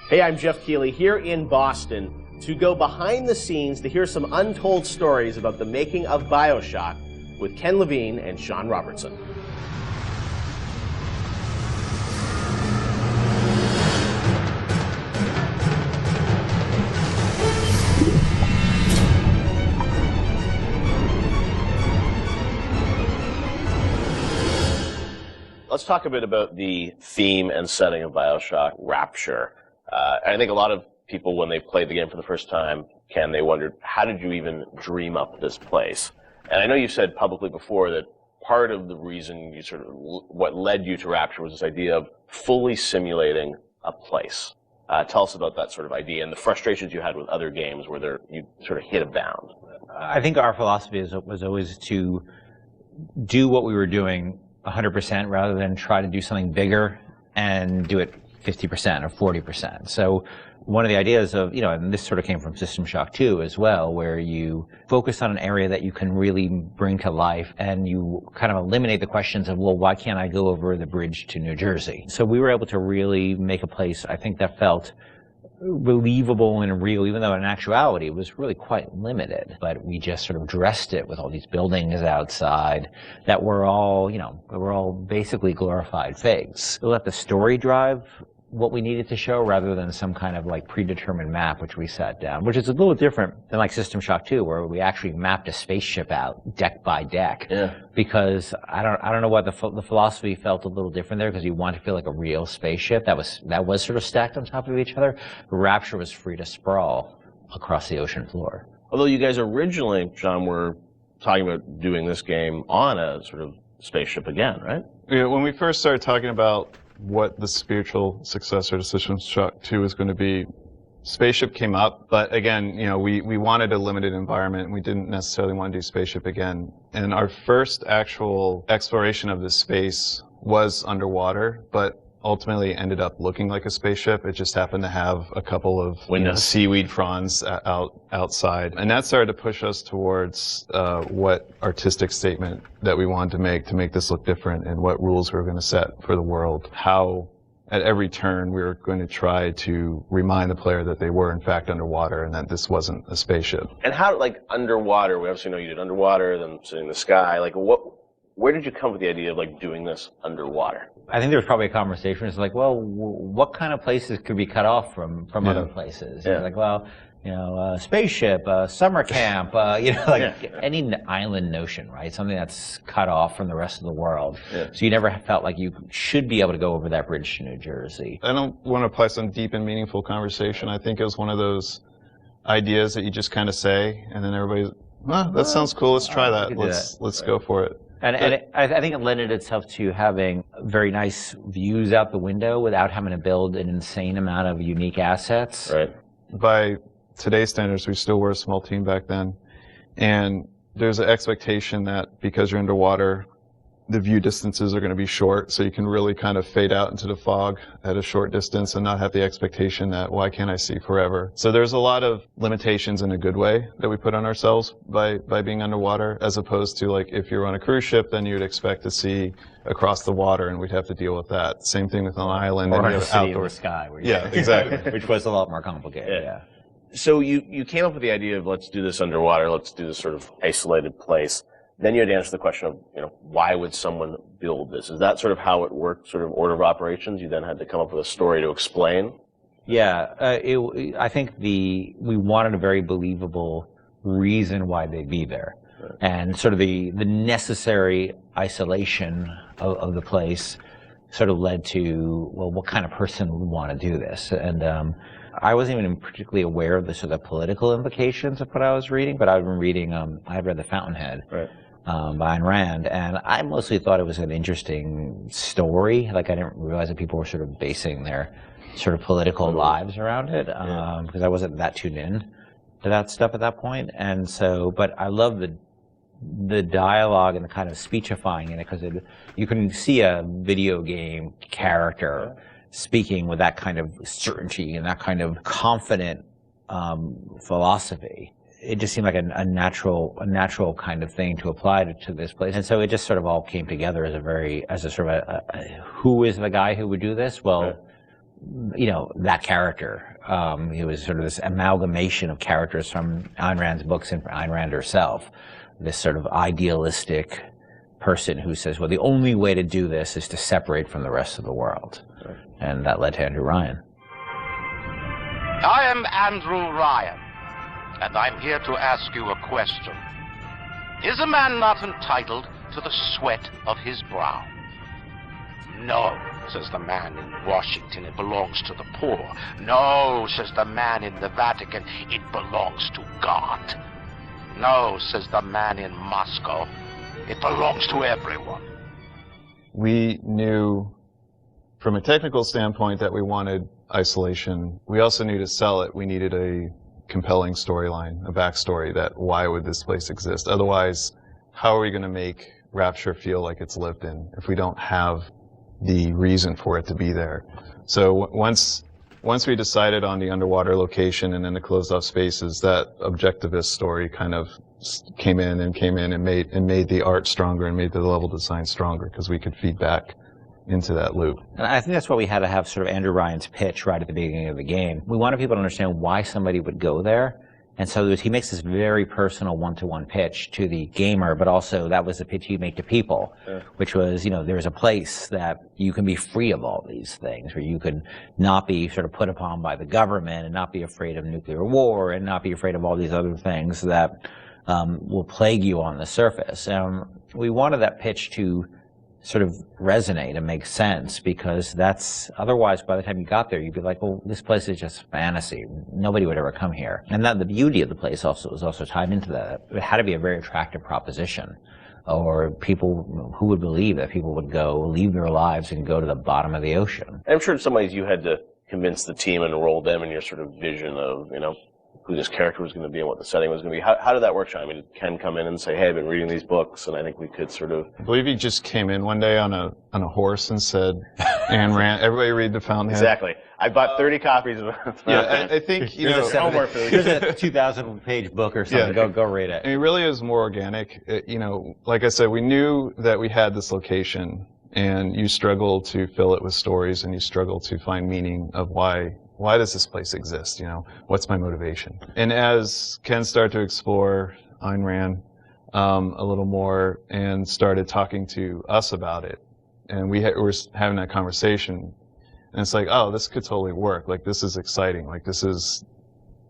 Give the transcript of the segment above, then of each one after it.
Hey, I'm Jeff Keighley here in Boston to go behind the scenes to hear some untold stories about the making of Bioshock with Ken Levine and Sean Robertson. Let's talk a bit about the theme and setting of Bioshock, Rapture. I think a lot of people, when they played the game for the first time, Ken, they wondered, how did you even dream up this place? And I know you said publicly before that part of the reason you what led you to Rapture was this idea of fully simulating a place. Tell us about that sort of idea and the frustrations you had with other games where you sort of hit a bound. I think our philosophy was always to do what we were doing 100% rather than try to do something bigger and do it 50% or 40%. So one of the ideas of, and this sort of came from System Shock 2 as well, where you focus on an area that you can really bring to life and you kind of eliminate the questions of, well, why can't I go over the bridge to New Jersey? So we were able to really make a place, I think, that felt believable and real, even though in actuality it was really quite limited. But we just sort of dressed it with all these buildings outside that were all, were all basically glorified fakes. We let the story drive what we needed to show rather than some kind of like predetermined map which we sat down, which is a little different than like System Shock 2, where we actually mapped a spaceship out deck by deck. Yeah. Because I don't know why the philosophy felt a little different there, because you want to feel like a real spaceship that was sort of stacked on top of each other. Rapture was free to sprawl across the ocean floor. Although you guys originally, John, were talking about doing this game on a sort of spaceship again, right? Yeah, when we first started talking about what the spiritual successor to System Shock 2 is going to be, Spaceship came up, but again, we wanted a limited environment, and we didn't necessarily want to do Spaceship again. And our first actual exploration of this space was underwater, but ultimately ended up looking like a spaceship. It just happened to have a couple of seaweed fronds outside. And that started to push us towards what artistic statement that we wanted to make this look different, and what rules we were going to set for the world. How at every turn we were going to try to remind the player that they were in fact underwater and that this wasn't a spaceship. And how, like, underwater, we obviously know you did underwater, then sitting in the sky, like where did you come with the idea of like doing this underwater? I think there was probably a conversation. It's like, well, what kind of places could be cut off from other places? Yeah. Like, well, spaceship, summer camp, any island notion, right? Something that's cut off from the rest of the world. Yeah. So you never felt like you should be able to go over that bridge to New Jersey. I don't want to apply some deep and meaningful conversation. I think it was one of those ideas that you just kind of say, and then everybody's, that sounds cool. Let's try that. Let's go for it. And I think it lended itself to having very nice views out the window without having to build an insane amount of unique assets. Right. By today's standards, we still were a small team back then. And there's an expectation that because you're underwater, the view distances are going to be short, so you can really kind of fade out into the fog at a short distance and not have the expectation that, why can't I see forever? So there's a lot of limitations in a good way that we put on ourselves by being underwater, as opposed to, like, if you're on a cruise ship, then you'd expect to see across the water, and we'd have to deal with that. Same thing with an island. Or a city in the sky. Yeah, exactly. Which was a lot more complicated, yeah. So you came up with the idea of, let's do this underwater, let's do this sort of isolated place. Then you had to answer the question of, why would someone build this? Is that sort of how it worked, sort of order of operations? You then had to come up with a story to explain? Yeah, I think we wanted a very believable reason why they'd be there. Right. And sort of the necessary isolation of the place sort of led to, well, what kind of person would want to do this? And I wasn't even particularly aware of the sort of political implications of what I was reading, but I've been reading, I had read The Fountainhead. Right. By Ayn Rand, and I mostly thought it was an interesting story. Like, I didn't realize that people were sort of basing their sort of political lives around it, because I wasn't that tuned in to that stuff at that point. And so, but I love the dialogue and the kind of speechifying in it, because you can see a video game character speaking with that kind of certainty and that kind of confident philosophy. It just seemed like a natural kind of thing to apply to this place. And so it just sort of all came together as a sort of who is the guy who would do this? Well, that character. It was sort of this amalgamation of characters from Ayn Rand's books and from Ayn Rand herself. This sort of idealistic person who says, well, the only way to do this is to separate from the rest of the world. And that led to Andrew Ryan. I am Andrew Ryan, and I'm here to ask you a question. Is a man not entitled to the sweat of his brow? No, says the man in Washington, it belongs to the poor. No, says the man in the Vatican, it belongs to God. No, says the man in Moscow, it belongs to everyone. We knew from a technical standpoint that we wanted isolation. We also knew to sell it, we needed a compelling storyline, a backstory that why would this place exist? Otherwise, how are we going to make Rapture feel like it's lived in if we don't have the reason for it to be there? So once we decided on the underwater location and then the closed off spaces, that objectivist story kind of came in and made the art stronger and made the level design stronger because we could feed back into that loop. And I think that's why we had to have sort of Andrew Ryan's pitch right at the beginning of the game. We wanted people to understand why somebody would go there. And so he makes this very personal one-to-one pitch to the gamer, but also that was the pitch he'd make to people, which was, there's a place that you can be free of all these things, where you can not be sort of put upon by the government and not be afraid of nuclear war and not be afraid of all these other things that will plague you on the surface. We wanted that pitch to sort of resonate and make sense, because that's otherwise by the time you got there you'd be like, well, this place is just fantasy, nobody would ever come here. And that the beauty of the place also was also tied into that. It had to be a very attractive proposition, or people who would believe that people would go leave their lives and go to the bottom of the ocean. I'm sure in some ways you had to convince the team and enroll them in your sort of vision of who this character was going to be and what the setting was going to be. How did that work, Sean? I mean, did Ken come in and say, hey, I've been reading these books, and I think we could sort of... I believe he just came in one day on a horse and said, Ayn Rand, everybody read The Fountainhead. Exactly. I bought 30 copies of it. Yeah, I think, here's a 2,000-page book or something. Yeah. Go read it. It really is more organic. Like I said, we knew that we had this location, and you struggle to fill it with stories, and you struggle to find meaning of why does this place exist? What's my motivation? And as Ken started to explore Ayn Rand a little more and started talking to us about it, and we were having that conversation, and it's like, oh, this could totally work. Like, this is exciting. Like, this is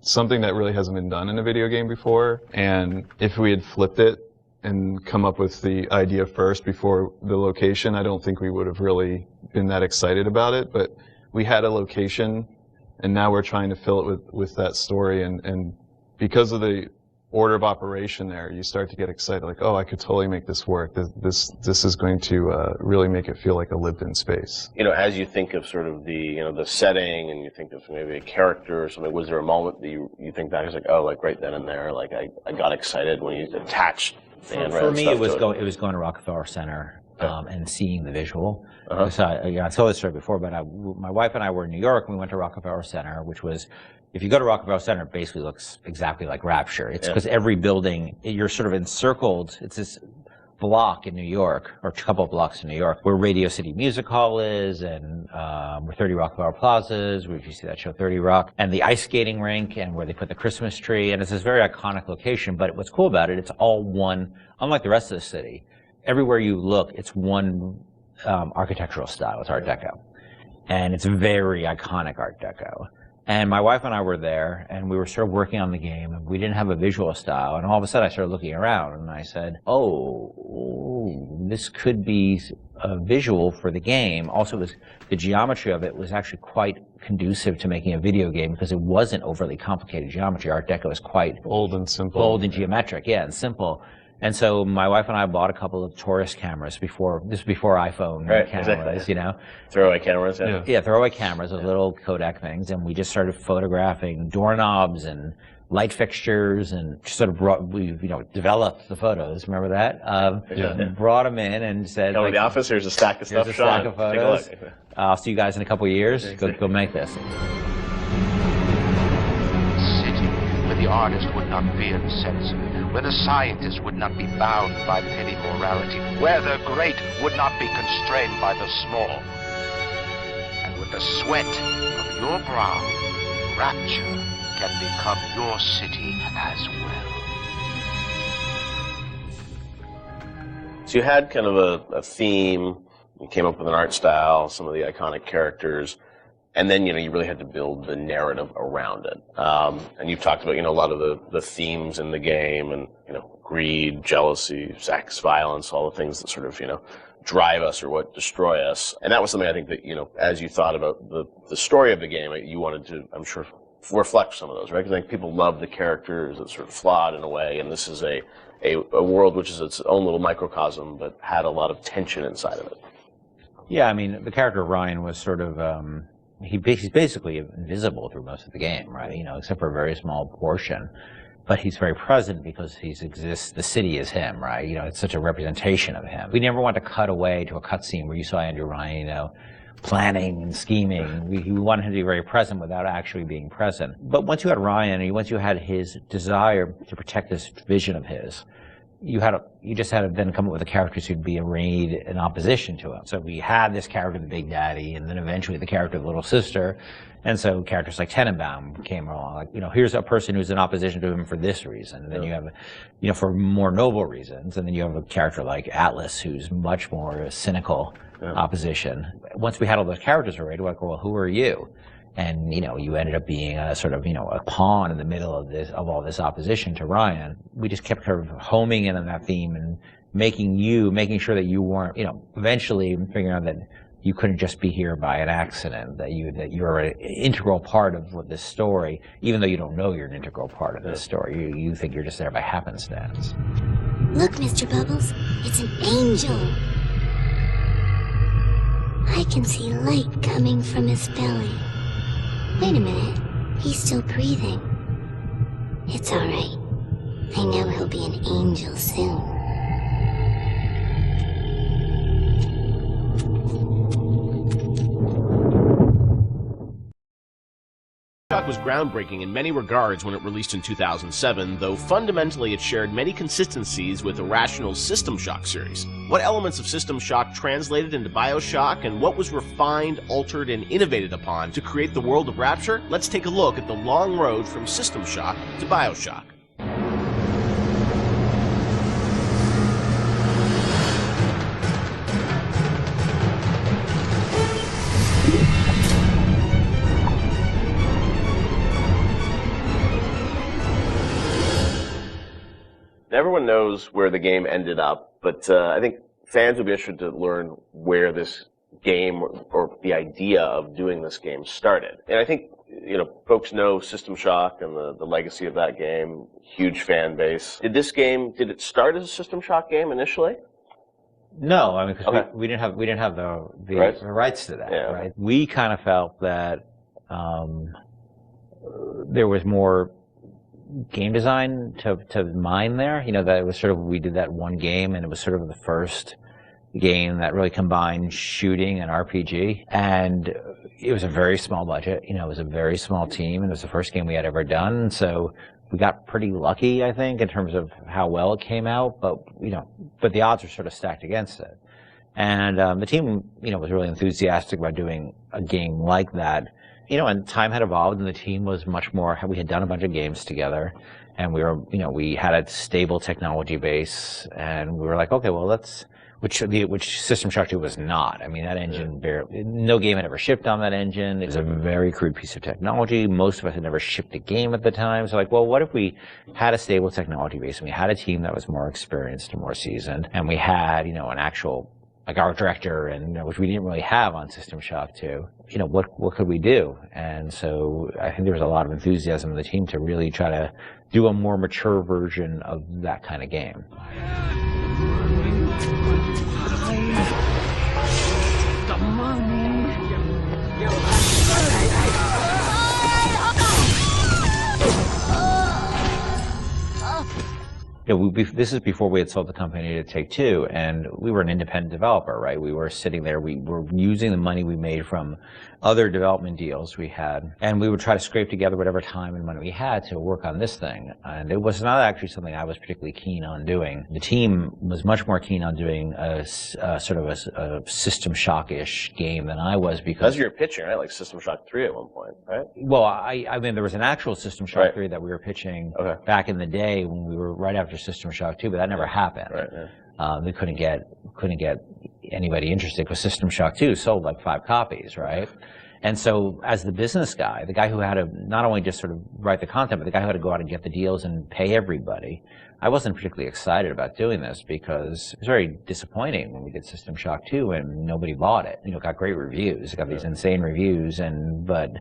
something that really hasn't been done in a video game before. And if we had flipped it and come up with the idea first before the location, I don't think we would have really been that excited about it. But we had a location, and now we're trying to fill it with that story, and because of the order of operation there, you start to get excited, like, oh, I could totally make this work. This is going to really make it feel like a lived-in space. As you think of sort of the setting, and you think of maybe a character or something, was there a moment that you think back, it's like, oh, like right then and there, like I got excited when you attached the Ayn Rand For me, stuff it was going to Rockefeller Center. And seeing the visual. So I told this story before, but my wife and I were in New York, and we went to Rockefeller Center, which was, if you go to Rockefeller Center, it basically looks exactly like Rapture. It's because every building, you're sort of encircled. It's this block in New York, or a couple of blocks in New York, where Radio City Music Hall is, and where 30 Rockefeller Plaza is, where you see that show 30 Rock, and the ice skating rink, and where they put the Christmas tree, and it's this very iconic location. But what's cool about it, it's all one, unlike the rest of the city. Everywhere you look, it's one architectural style. It's Art Deco. And it's very iconic Art Deco. And my wife and I were there, and we were sort of working on the game, and we didn't have a visual style. And all of a sudden, I started looking around, and I said, oh, this could be a visual for the game. Also, the geometry of it was actually quite conducive to making a video game, because it wasn't overly complicated geometry. Art Deco is quite bold and simple. Bold and geometric, and simple. And so my wife and I bought a couple of tourist cameras this was before iPhone cameras, Throwaway cameras, Yeah, throwaway cameras, those little Kodak things, and we just started photographing doorknobs and light fixtures, and just sort of developed the photos. Remember that? Brought them in and said, come to the office, here's a stack of stuff, here's a stack of photos. I'll see you guys in a couple of years. Go make this. The artist would not fear the censor, where the scientist would not be bound by petty morality, where the great would not be constrained by the small, and with the sweat your brow, Rapture can become your city as well. So you had kind of a theme, you came up with an art style, some of the iconic characters, and then, you really had to build the narrative around it. And you've talked about, a lot of the themes in the game and, greed, jealousy, sex, violence, all the things that sort of, drive us or what destroy us. And that was something I think that, as you thought about the story of the game, you wanted to, I'm sure, reflect some of those, right? Because I think people love the characters that sort of flawed in a way, and this is a world which is its own little microcosm, but had a lot of tension inside of it. Yeah, I mean, the character of Ryan was sort of, he's basically invisible through most of the game, right? Except for a very small portion. But he's very present because he exists, the city is him, right? It's such a representation of him. We never want to cut away to a cutscene where you saw Andrew Ryan, planning and scheming. We wanted him to be very present without actually being present. But once you had Ryan, and once you had his desire to protect this vision of his, you just had to then come up with the characters who'd be arrayed in opposition to him. So we had this character, the Big Daddy, and then eventually the character of the Little Sister. And so characters like Tenenbaum came along, like, here's a person who's in opposition to him for this reason. And then you have, for more noble reasons. And then you have a character like Atlas, who's much more cynical opposition. Once we had all those characters arrayed, we're like, well, who are you? And, you ended up being a sort of, a pawn in the middle of all this opposition to Ryan. We just kept sort of homing in on that theme and making sure that you weren't, eventually figuring out that you couldn't just be here by an accident, that you're an integral part of this story, even though you don't know you're an integral part of this story. You think you're just there by happenstance. Look, Mr. Bubbles, it's an angel. I can see light coming from his belly. Wait a minute, he's still breathing. It's all right. I know he'll be an angel soon. Bioshock was groundbreaking in many regards when it released in 2007, though fundamentally it shared many consistencies with Irrational's System Shock series. What elements of System Shock translated into Bioshock, and what was refined, altered, and innovated upon to create the world of Rapture? Let's take a look at the long road from System Shock to Bioshock. Everyone knows where the game ended up, but I think fans would be interested to learn where this game or the idea of doing this game started. And I think, folks know System Shock and the legacy of that game, huge fan base. Did it start as a System Shock game initially? No, I mean, because we didn't have the rights to that, right? We kind of felt that there was more game design to mine there, that it was sort of, we did that one game and it was sort of the first game that really combined shooting and RPG, and it was a very small budget, it was a very small team, and it was the first game we had ever done, so we got pretty lucky, I think, in terms of how well it came out, but the odds were sort of stacked against it. And the team, was really enthusiastic about doing a game like that. And time had evolved, and the team was much more. We had done a bunch of games together, and we had a stable technology base, and we were like, okay, well, which System Shock 2 was not. I mean, that engine no game had ever shipped on that engine. It was a very crude piece of technology. Most of us had never shipped a game at the time. So, like, well, what if we had a stable technology base, and we had a team that was more experienced and more seasoned, and we had, an actual, like, art director, and which we didn't really have on System Shock 2. What could we do? And so I think there was a lot of enthusiasm in the team to really try to do a more mature version of that kind of game. This is before we had sold the company to Take-Two, and we were an independent developer, right? We were sitting there, we were using the money we made from other development deals we had, and we would try to scrape together whatever time and money we had to work on this thing. And it was not actually something I was particularly keen on doing. The team was much more keen on doing a sort of a System Shock-ish game than I was, because you were pitching, right? Like System Shock 3 at one point, right? Well, I mean, there was an actual System Shock 3 that we were pitching back in the day when we were right after System Shock 2, but that never happened. Right. Yeah. We couldn't get anybody interested because System Shock 2 sold like 5 copies, right? And so, as the business guy, the guy who had to not only just sort of write the content, but the guy who had to go out and get the deals and pay everybody, I wasn't particularly excited about doing this because it was very disappointing when we did System Shock 2 and nobody bought it. You know, it got great reviews. It got these insane reviews, but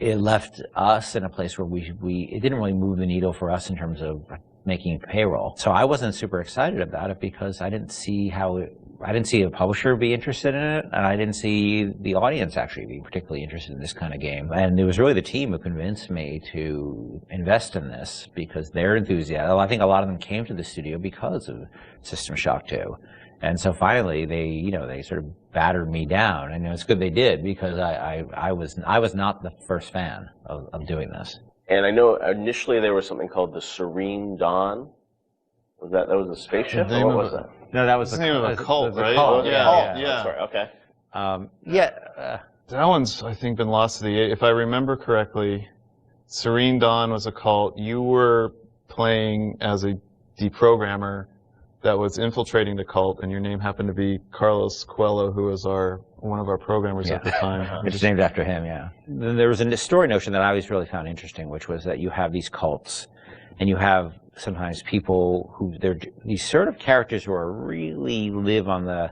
it left us in a place where it didn't really move the needle for us in terms of making payroll. So I wasn't super excited about it because I didn't see a publisher be interested in it, and I didn't see the audience actually be particularly interested in this kind of game. And it was really the team who convinced me to invest in this because their enthusiasm. I think a lot of them came to the studio because of System Shock 2. And so finally, they sort of battered me down, and it's good they did because I was not the first fan of doing this. And I know initially there was something called the Serene Dawn. That was a spaceship, or what was that? No, that was the name of a cult, right? Oh, Yeah. That's right. Okay. That one's, I think, been lost to the. If I remember correctly, Serene Dawn was a cult. You were playing as a deprogrammer that was infiltrating the cult, and your name happened to be Carlos Coelho, who was one of our programmers at the time. It's named after him, yeah. Then there was a story notion that I always really found interesting, which was that you have these cults, and you have sometimes people who they're these sort of characters who are really live on the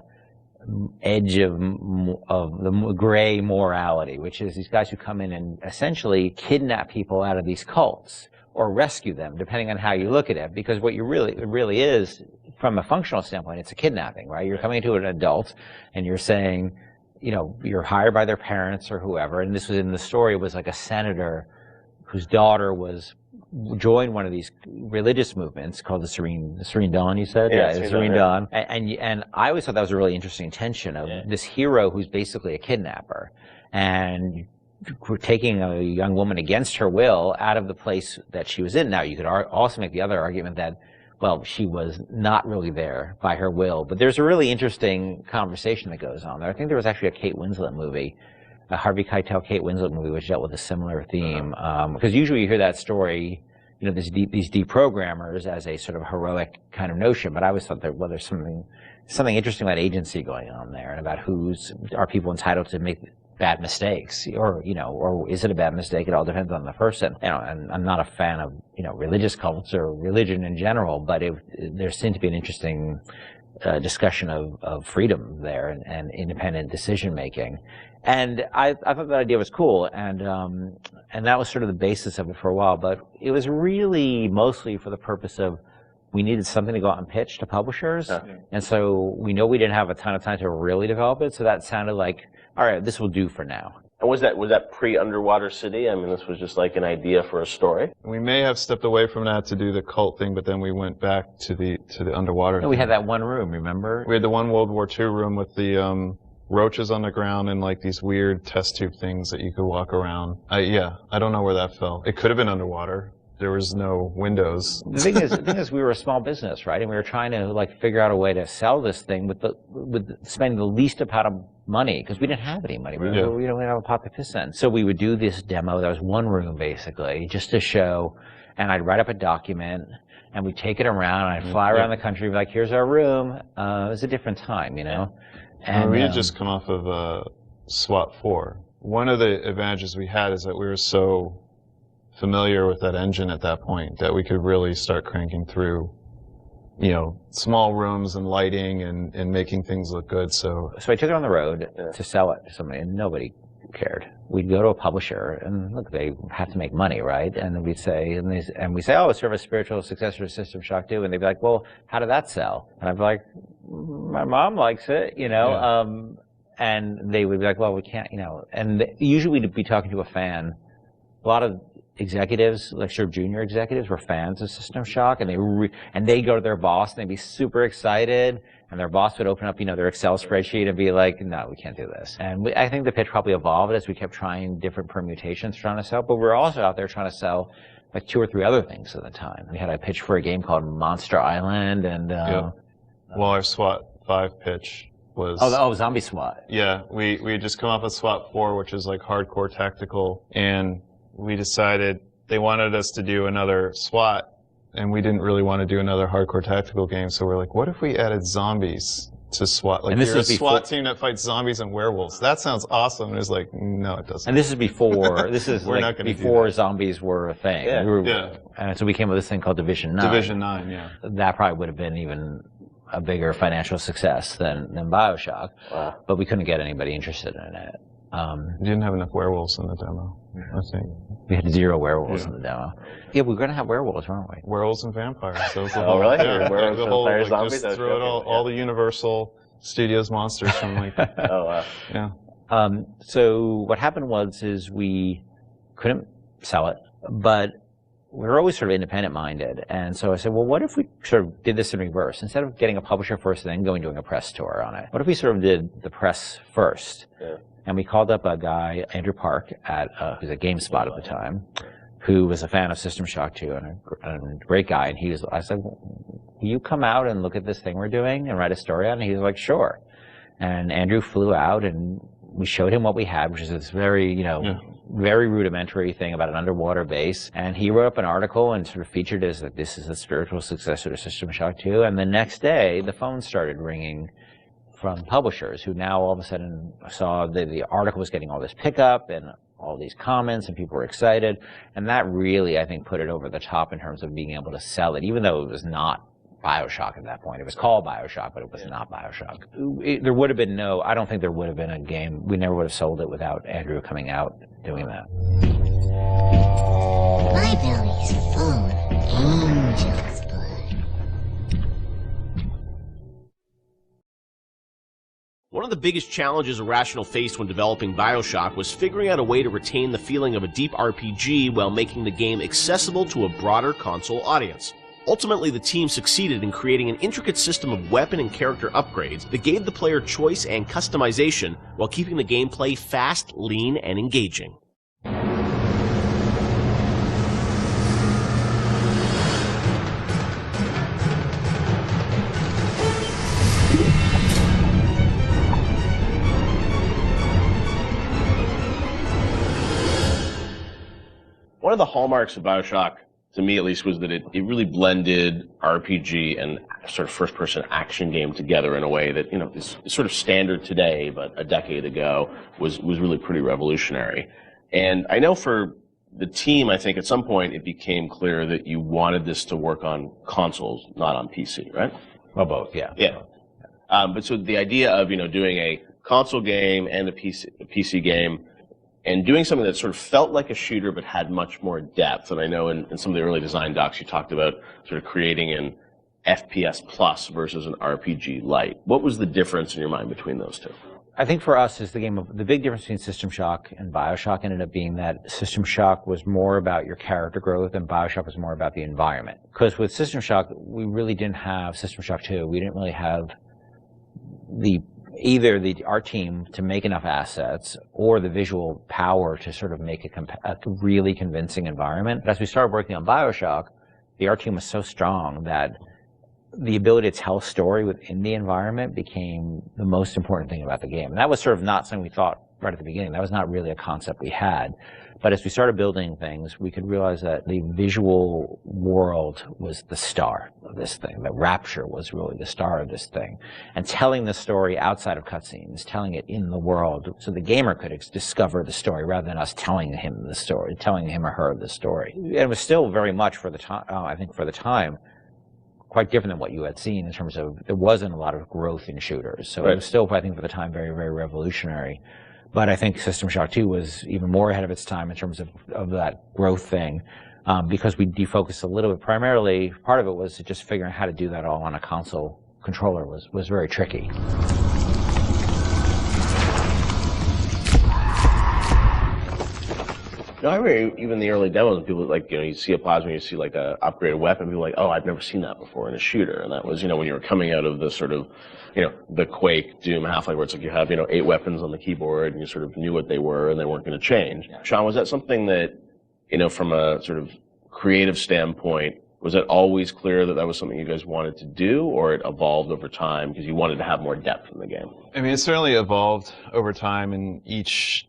edge of the gray morality, which is these guys who come in and essentially kidnap people out of these cults or rescue them, depending on how you look at it. Because what it really is, from a functional standpoint, it's a kidnapping, right? You're coming to an adult and you're saying, you're hired by their parents or whoever. And this was in the story, was like a senator whose daughter joined one of these religious movements called the Serene Dawn, you said? Yeah, the Serene Dawn. And I always thought that was a really interesting tension of this hero who's basically a kidnapper. And we're taking a young woman against her will out of the place that she was in. Now, you could also make the other argument that, well, she was not really there by her will. But there's a really interesting conversation that goes on there. I think there was actually a Kate Winslet movie, a Harvey Keitel Kate Winslet movie, which dealt with a similar theme. Because usually you hear that story, these deprogrammers as a sort of heroic kind of notion. But I always thought there's something interesting about agency going on there, and about are people entitled to make bad mistakes, or is it a bad mistake? It all depends on the person. And I'm not a fan of religious cults or religion in general, but there seemed to be an interesting discussion of freedom there and independent decision making. And I thought that idea was cool, and that was sort of the basis of it for a while. But it was really mostly for the purpose of we needed something to go out and pitch to publishers, and so we didn't have a ton of time to really develop it. So that sounded like, all right, this will do for now. And was that pre-Underwater City? I mean, this was just like an idea for a story. We may have stepped away from that to do the cult thing, but then we went back to the underwater. No, we had that one room, remember? We had the one World War II room with the roaches on the ground and like these weird test tube things that you could walk around. I don't know where that fell. It could have been underwater. There was no windows. The thing is, we were a small business, right? And we were trying to figure out a way to sell this thing with spending the least amount of money, because we didn't have any money. We don't have a pot to piss in. So we would do this demo. That was one room basically, just to show. And I'd write up a document, and we'd take it around. And I'd fly around the country, be like, "Here's our room." It was a different time, And we had just come off of SWAT 4. One of the advantages we had is that we were so familiar with that engine at that point that we could really start cranking through, small rooms and lighting and making things look good. So I took it on the road to sell it to somebody, and nobody cared. We'd go to a publisher, and look, they have to make money, right? And we'd say, we say, oh, it's sort of a spiritual successor to System Shock 2, and they'd be like, well, how did that sell? And I'd be like, my mom likes it, and they would be like, well, we can't, and usually we'd be talking to a fan. A lot of executives, like sort of junior executives, were fans of System Shock, and they'd go to their boss and they'd be super excited, and their boss would open up, their Excel spreadsheet and be like, "No, we can't do this." And I think the pitch probably evolved as we kept trying different permutations trying to sell, but we were also out there trying to sell like 2 or 3 other things at the time. We had a pitch for a game called Monster Island, and well, our SWAT 5 pitch was Zombie SWAT. Yeah, we had just come off of SWAT 4, which is like hardcore tactical, and we decided they wanted us to do another SWAT, and we didn't really want to do another hardcore tactical game, so we're like, what if we added zombies to SWAT? Like, you're a SWAT team that fights zombies and werewolves. That sounds awesome. And it was like, no, it doesn't. And this is before, before zombies were a thing. Yeah. And so we came up with this thing called Division 9. Division 9, yeah. That probably would have been even a bigger financial success than Bioshock. Wow. But we couldn't get anybody interested in it. You didn't have enough werewolves in the demo, I think. We had 0 werewolves in the demo. Yeah, we were going to have werewolves, weren't we? Werewolves and vampires. So oh, really? Yeah, werewolves, vampires, zombies? Just throw it all the Universal Studios monsters from like... Oh, wow. Yeah. So what happened is we couldn't sell it, but we were always sort of independent-minded. And so I said, well, what if we sort of did this in reverse? Instead of getting a publisher first and then doing a press tour on it, what if we sort of did the press first? Yeah. And we called up a guy, Andrew Park, who's at GameSpot at the time, who was a fan of System Shock 2 and a great guy. And I said, well, will you come out and look at this thing we're doing and write a story on it? And he was like, sure. And Andrew flew out and we showed him what we had, which is this very, very rudimentary thing about an underwater base. And he wrote up an article and sort of featured it as that this is a spiritual successor to System Shock 2. And the next day, the phone started ringing from publishers who now all of a sudden saw the article was getting all this pickup and all these comments, and people were excited. And that really, I think, put it over the top in terms of being able to sell it, even though it was not Bioshock at that point. It was called Bioshock, but it was not Bioshock. There would have been I don't think there would have been a game. We never would have sold it without Andrew coming out doing that. My belly's full of angel's blood. One of the biggest challenges Irrational faced when developing Bioshock was figuring out a way to retain the feeling of a deep RPG while making the game accessible to a broader console audience. Ultimately, the team succeeded in creating an intricate system of weapon and character upgrades that gave the player choice and customization while keeping the gameplay fast, lean, and engaging. One of the hallmarks of Bioshock, to me at least, was that it really blended RPG and sort of first-person action game together in a way that, is sort of standard today, but a decade ago was really pretty revolutionary. And I know for the team, I think at some point it became clear that you wanted this to work on consoles, not on PC, right? Well, both, yeah. Yeah. But so the idea of, doing a console game and a PC game, and doing something that sort of felt like a shooter but had much more depth. And I know in some of the early design docs you talked about sort of creating an FPS plus versus an RPG light. What was the difference in your mind between those two? I think for us is the big difference between System Shock and Bioshock ended up being that System Shock was more about your character growth and Bioshock was more about the environment. Because with System Shock, we really didn't have System Shock 2. We didn't really have either our team to make enough assets or the visual power to sort of make a really convincing environment. But as we started working on Bioshock, the art team was so strong that the ability to tell a story within the environment became the most important thing about the game. And that was sort of not something we thought right at the beginning. That was not really a concept we had. But as we started building things, we could realize that the visual world was the star of this thing. The Rapture was really the star of this thing. And telling the story outside of cutscenes, telling it in the world, so the gamer could discover the story rather than us telling him the story, telling him or her the story. And it was still very much for the time, I think for the time, quite different than what you had seen in terms of there wasn't a lot of growth in shooters. So It was still, I think, for the time, very, very revolutionary. But I think System Shock 2 was even more ahead of its time in terms of that growth thing, because we defocused a little bit. Primarily, part of it was just figuring out how to do that all on a console controller was very tricky. No, I remember even the early demos, people like, you see a plasma, you see like a upgraded weapon, people are like, oh, I've never seen that before in a shooter. And that was, when you were coming out of the sort of, the Quake, Doom, Half-Life, where it's like you have, 8 weapons on the keyboard and you sort of knew what they were and they weren't going to change. Yeah. Sean, was that something that, from a sort of creative standpoint, was it always clear that that was something you guys wanted to do, or it evolved over time because you wanted to have more depth in the game? I mean, it certainly evolved over time, and each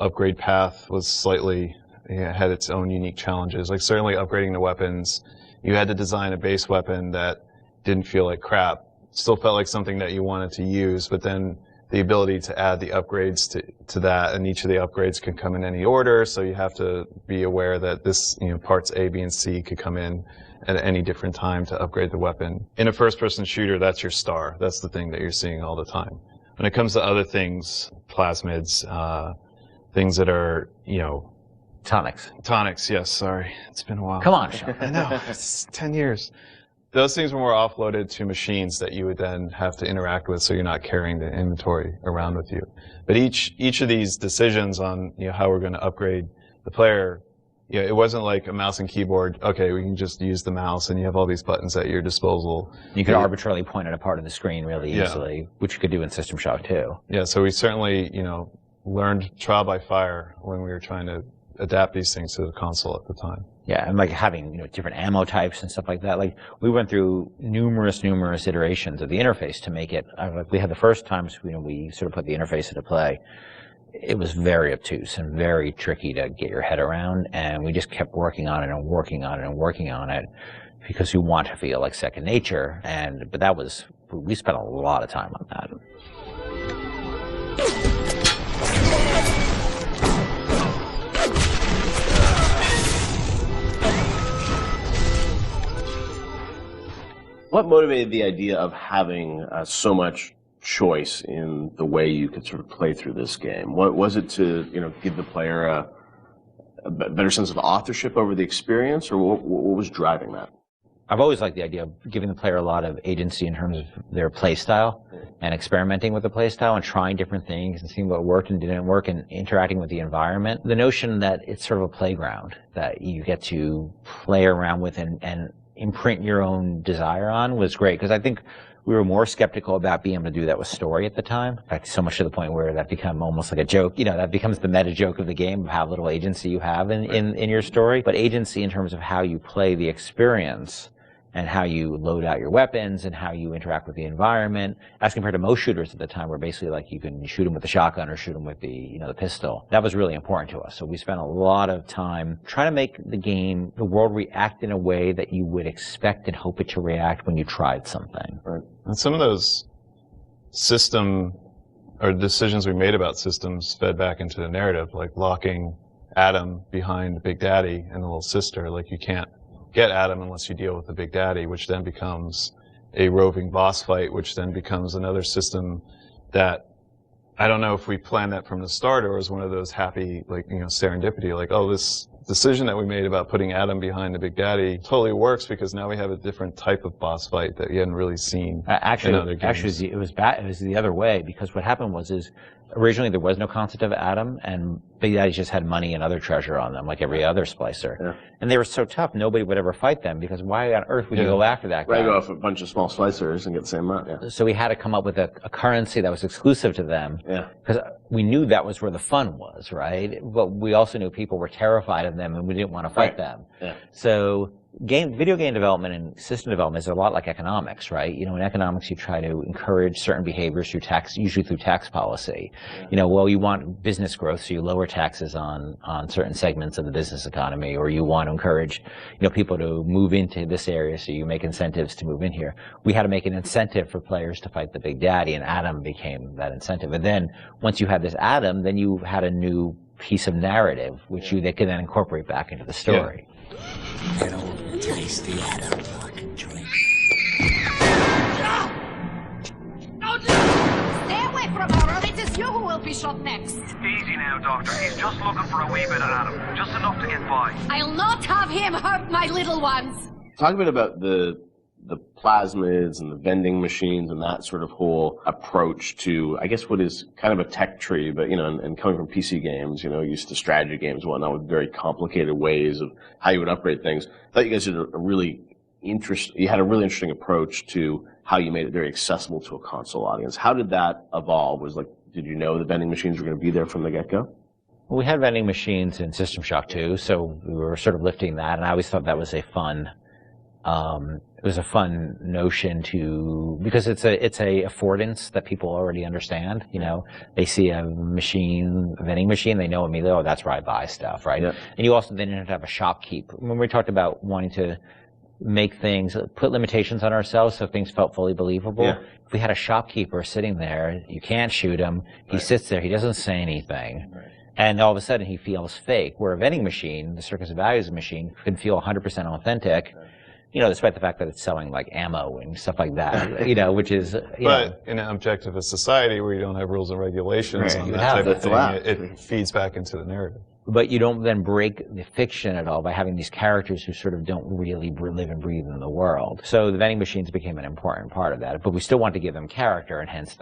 upgrade path was slightly had its own unique challenges. Like certainly upgrading the weapons, you had to design a base weapon that didn't feel like crap. Still felt like something that you wanted to use, but then the ability to add the upgrades to that, and each of the upgrades can come in any order, so you have to be aware that this, parts A, B, and C could come in at any different time to upgrade the weapon. In a first-person shooter, that's your star. That's the thing that you're seeing all the time. When it comes to other things, plasmids, things that are, Tonics. Tonics, yes, sorry. It's been a while. Come on, Sean. I know, it's 10 years. Those things were more offloaded to machines that you would then have to interact with, so you're not carrying the inventory around with you. But each of these decisions on how we're going to upgrade the player, it wasn't like a mouse and keyboard. Okay, we can just use the mouse, and you have all these buttons at your disposal. You could arbitrarily point at a part of the screen really easily, which you could do in System Shock too. Yeah, so we certainly learned trial by fire when we were trying to adapt these things to the console at the time. Yeah, and like having different ammo types and stuff like that. Like we went through numerous iterations of the interface to make it. Like we had the first times we sort of put the interface into play. It was very obtuse and very tricky to get your head around, and we just kept working on it and working on it and working on it because we want to feel like second nature. But we spent a lot of time on that. What motivated the idea of having so much choice in the way you could sort of play through this game? What was it to give the player a better sense of authorship over the experience, or what was driving that? I've always liked the idea of giving the player a lot of agency in terms of their play style and experimenting with the play style and trying different things and seeing what worked and didn't work and interacting with the environment. The notion that it's sort of a playground that you get to play around with and imprint your own desire on was great, because I think we were more skeptical about being able to do that with story at the time. In fact, so much to the point where that became almost like a joke. That becomes the meta joke of the game, of how little agency you have in your story. But agency in terms of how you play the experience and how you load out your weapons and how you interact with the environment, as compared to most shooters at the time, where basically like you can shoot them with the shotgun or shoot them with the the pistol. That was really important to us. So we spent a lot of time trying to make the world react in a way that you would expect and hope it to react when you tried something. Right. And some of those system or decisions we made about systems fed back into the narrative, like locking Adam behind Big Daddy and the little sister. Like you can't get Adam unless you deal with the Big Daddy, which then becomes a roving boss fight, which then becomes another system that I don't know if we planned that from the start or was one of those happy, serendipity, like, oh, this decision that we made about putting Adam behind the Big Daddy totally works because now we have a different type of boss fight that you hadn't really seen in other games. Actually, it was the other way, because what happened was originally there was no concept of Adam, and Big Daddy just had money and other treasure on them, like every other splicer. Yeah. And they were so tough, nobody would ever fight them, because why on earth would you go after that guy? Right, go off a bunch of small splicers and get the same amount, yeah. So we had to come up with a currency that was exclusive to them, because we knew that was where the fun was, right? But we also knew people were terrified of them, and we didn't want to fight them. Yeah. So video game development and system development is a lot like economics, right? In economics, you try to encourage certain behaviors through tax, usually through tax policy. You want business growth, so you lower taxes on certain segments of the business economy, or you want to encourage, people to move into this area, so you make incentives to move in here. We had to make an incentive for players to fight the Big Daddy, and Adam became that incentive. And then once you had this Adam, then you had a new piece of narrative, which they could then incorporate back into the story. An old tasty Adam fucking drink. Stay away from her, or it is you who will be shot next. Easy now, Doctor. He's just looking for a wee bit of Adam. Just enough to get by. I'll not have him hurt my little ones. Talk a bit about the the plasmids and the vending machines and that sort of whole approach to, I guess, what is kind of a tech tree, but, you know, and coming from PC games, you know, used to strategy games and whatnot with very complicated ways of how you would upgrade things. I thought you guys did you had a really interesting approach to how you made it very accessible to a console audience. How did that evolve? Did you know the vending machines were going to be there from the get-go? Well, we had vending machines in System Shock 2, so we were sort of lifting that, and I always thought that was a fun, notion because it's a affordance that people already understand. You know, they see a vending machine, they know immediately, oh, that's where I buy stuff, right? Yeah. And you also then have to have a shopkeep. When we talked about wanting to make things, put limitations on ourselves so things felt fully believable. Yeah. If we had a shopkeeper sitting there, you can't shoot him. He sits there, he doesn't say anything. Right. And all of a sudden he feels fake. Where a vending machine, the Circus of Values machine, can feel 100% authentic, you know, despite the fact that it's selling like ammo and stuff like that, you know, which is, But in an objectivist society where you don't have rules and regulations on that type of thing, it feeds back into the narrative. But you don't then break the fiction at all by having these characters who sort of don't really live and breathe in the world. So the vending machines became an important part of that. But we still want to give them character, and hence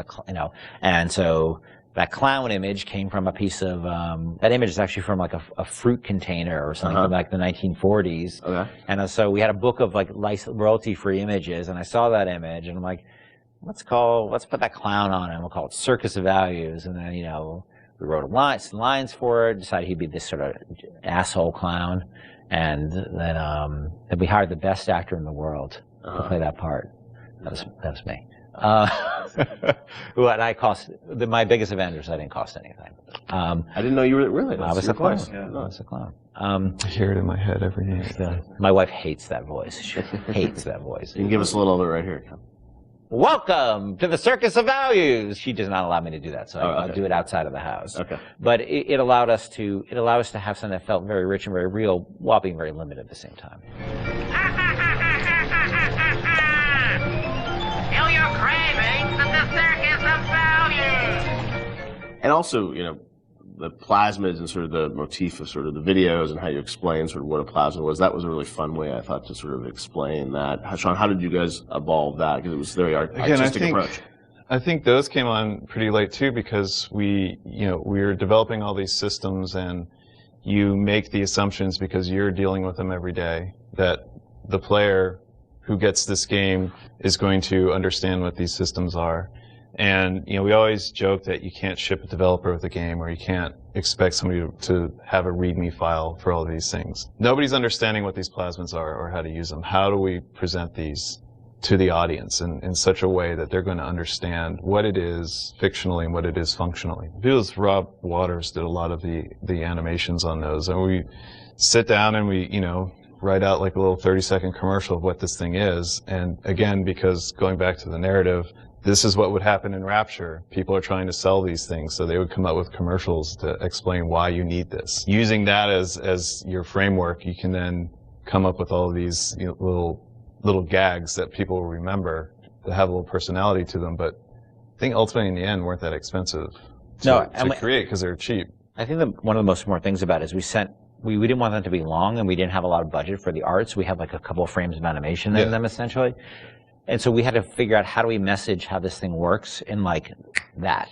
and so that clown image came from a piece of, that image is actually from like a fruit container or something from like the 1940s. Okay. And so we had a book of like royalty-free images, and I saw that image, and I'm like, let's put that clown on it, and we'll call it Circus of Values. And then, you know, we wrote some lines for it, decided he'd be this sort of asshole clown, and then we hired the best actor in the world to play that part. That was me. What I cost, my biggest Avengers, I didn't cost anything. I didn't know you were really. I was a clown. Yeah, I was a clown. I hear it in my head every day. My wife hates that voice. She hates that voice. You can give us a little of it right here. Welcome to the Circus of Values. She does not allow me to do that, so I'll do it outside of the house. Okay. But it allowed us to have something that felt very rich and very real, while being very limited at the same time. Feel your cravings at the Circus of Values. And also, you know, the plasmids and sort of the motif of sort of the videos and how you explain sort of what a plasmid was. That was a really fun way, I thought, to sort of explain that. Sean, how did you guys evolve that? Because it was a very artistic approach. I think those came on pretty late too, because we were developing all these systems, and you make the assumptions because you're dealing with them every day that the player who gets this game is going to understand what these systems are. And, you know, we always joke that you can't ship a developer with a game, or you can't expect somebody to have a README file for all of these things. Nobody's understanding what these plasmids are or how to use them. How do we present these to the audience in such a way that they're going to understand what it is fictionally and what it is functionally? Because Rob Waters did a lot of the animations on those, and we sit down and we, you know, write out like a little 30-second commercial of what this thing is. And again, because going back to the narrative, this is what would happen in Rapture. People are trying to sell these things, so they would come up with commercials to explain why you need this. Using that as your framework, you can then come up with all of these, you know, little gags that people will remember that have a little personality to them. But I think ultimately in the end weren't that expensive to create, because they're cheap. I think that one of the most important things about it is we didn't want them to be long, and we didn't have a lot of budget for the art, so we have like a couple of frames of animation in them essentially. And so we had to figure out how do we message how this thing works in like that.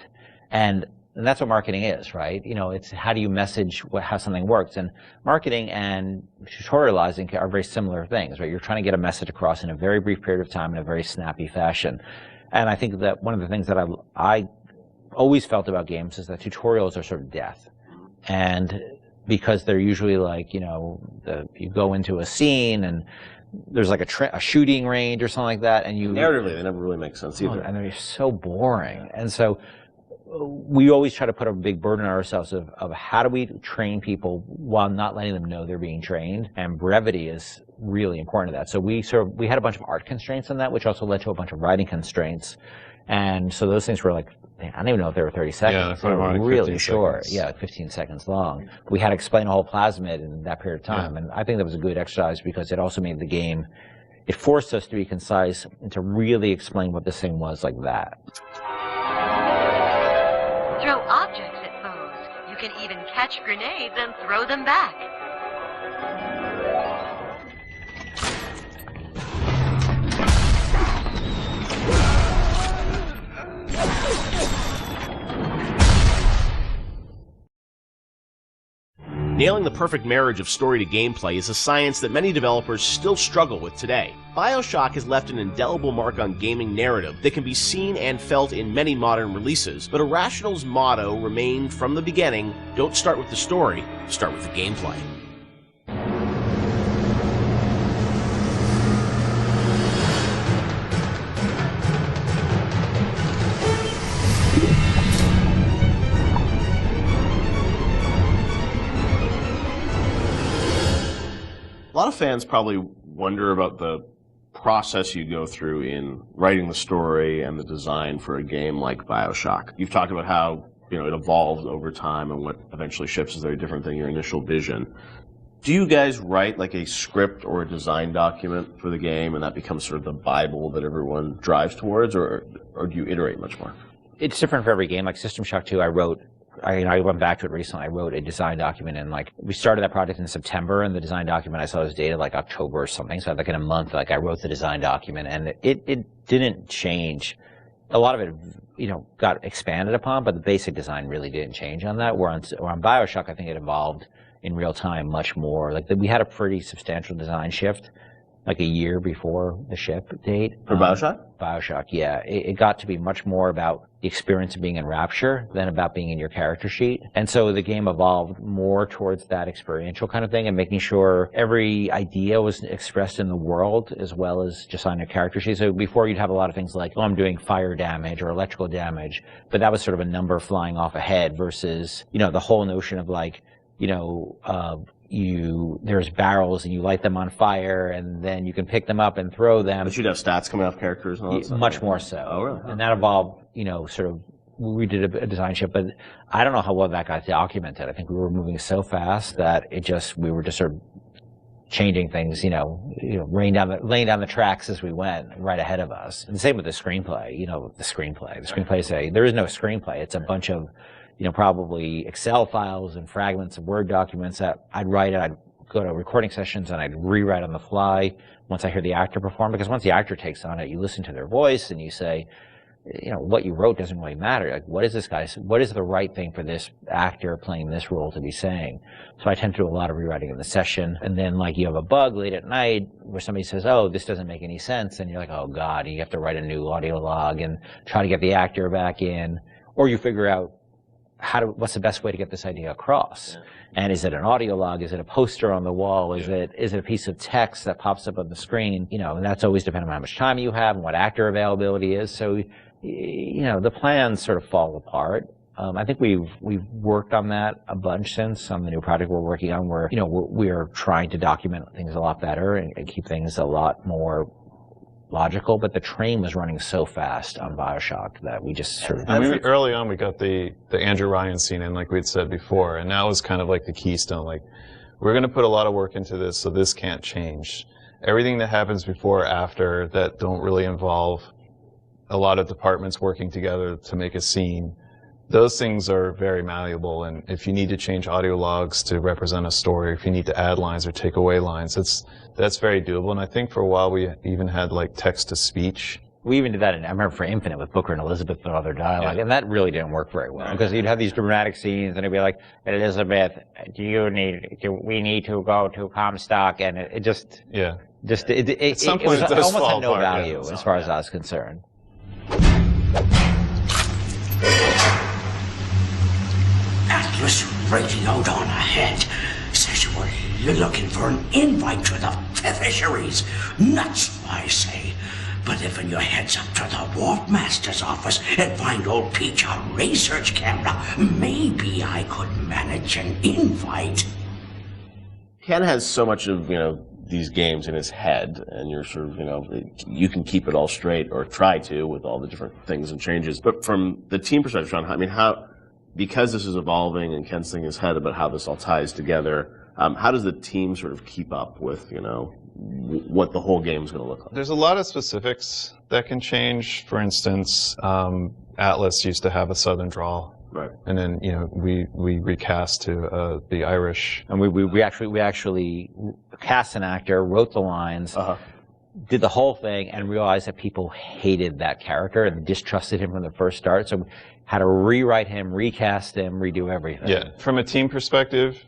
And that's what marketing is, right? You know, it's how do you message how something works. And marketing and tutorializing are very similar things, right? You're trying to get a message across in a very brief period of time in a very snappy fashion. And I think that one of the things that I always felt about games is that tutorials are sort of death. And because they're usually like, you know, you go into a scene and there's like a shooting range or something like that, and narratively they never really make sense either, and they're so boring. And so we always try to put a big burden on ourselves of how do we train people while not letting them know they're being trained, and brevity is really important to that. So we had a bunch of art constraints on that, which also led to a bunch of writing constraints. And so those things were like, I don't even know if they were 30 seconds. Yeah, they were really short. Yeah, 15 seconds long. We had to explain a whole plasmid in that period of time. Yeah. And I think that was a good exercise because it also made the game, it forced us to be concise and to really explain what this thing was like that. Throw objects at foes. You can even catch grenades and throw them back. Nailing the perfect marriage of story to gameplay is a science that many developers still struggle with today. Bioshock has left an indelible mark on gaming narrative that can be seen and felt in many modern releases, but Irrational's motto remained from the beginning, don't start with the story, start with the gameplay. A lot of fans probably wonder about the process you go through in writing the story and the design for a game like Bioshock. You've talked about how it evolves over time and what eventually ships is very different than your initial vision. Do you guys write like a script or a design document for the game and that becomes sort of the Bible that everyone drives towards, or do you iterate much more? It's different for every game. Like System Shock 2, I went back to it recently. I wrote a design document, and we started that project in September, and the design document I saw was dated like October or something. So in a month, I wrote the design document, and it didn't change. A lot of it, got expanded upon, but the basic design really didn't change on that. Where on Bioshock, I think it evolved in real time much more. We had a pretty substantial design shift, like a year before the ship date. For Bioshock? Bioshock, yeah. It got to be much more about the experience of being in Rapture than about being in your character sheet. And so the game evolved more towards that experiential kind of thing and making sure every idea was expressed in the world as well as just on your character sheet. So before you'd have a lot of things like, I'm doing fire damage or electrical damage, but that was sort of a number flying off ahead versus, the whole notion of there's barrels and you light them on fire and then you can pick them up and throw them. But you'd have stats coming off characters and all that stuff? Much more so. Oh, really? And that evolved, we did a design shift, but I don't know how well that got documented. I think we were moving so fast that we were just sort of changing things, laying down the tracks as we went right ahead of us. And the same with the screenplay, the screenplay there is no screenplay. It's a bunch of, probably Excel files and fragments of Word documents that I'd write. I'd go to recording sessions and I'd rewrite on the fly once I hear the actor perform, because once the actor takes on it, you listen to their voice and you say, what you wrote doesn't really matter. What is the right thing for this actor playing this role to be saying? So I tend to do a lot of rewriting in the session. And then you have a bug late at night where somebody says, oh, this doesn't make any sense. And you're like, oh God, and you have to write a new audio log and try to get the actor back in. Or you figure out what's the best way to get this idea across? And is it an audio log? Is it a poster on the wall? Is it a piece of text that pops up on the screen? And that's always dependent on how much time you have and what actor availability is. So, the plans sort of fall apart. I think we've worked on that a bunch since on the new project we're working on where, we're trying to document things a lot better and keep things a lot more logical, but the train was running so fast on Bioshock that we just sort of... early on, we got the Andrew Ryan scene in, like we'd said before, and that was kind of like the keystone. We're going to put a lot of work into this, so this can't change. Everything that happens before or after that don't really involve a lot of departments working together to make a scene, those things are very malleable, and if you need to change audio logs to represent a story, if you need to add lines or take away lines, that's very doable. And I think for a while we even had text-to-speech. We even did that I remember for Infinite with Booker and Elizabeth and other dialogue, and that really didn't work very well because you'd have these dramatic scenes and it'd be like, Elizabeth, we need to go to Comstock, and it just it almost had no value as far as I was concerned. Atlas radio down ahead says you're looking for an invite to the fisheries. Nuts, I say. But if you heads up to the Wharf Master's office and find old Peach a research camera, maybe I could manage an invite. Ken has so much of, these games in his head, and you're sort of, you can keep it all straight, or try to, with all the different things and changes. But from the team perspective, Sean, because this is evolving and Ken's thinking in his head about how this all ties together, how does the team sort of keep up with, what the whole game is going to look like? There's a lot of specifics that can change. For instance, Atlas used to have a southern drawl. Right. And then, we recast to the Irish. And we actually cast an actor, wrote the lines, did the whole thing, and realized that people hated that character and distrusted him from the first start. So we had to rewrite him, recast him, redo everything. Yeah. From a team perspective,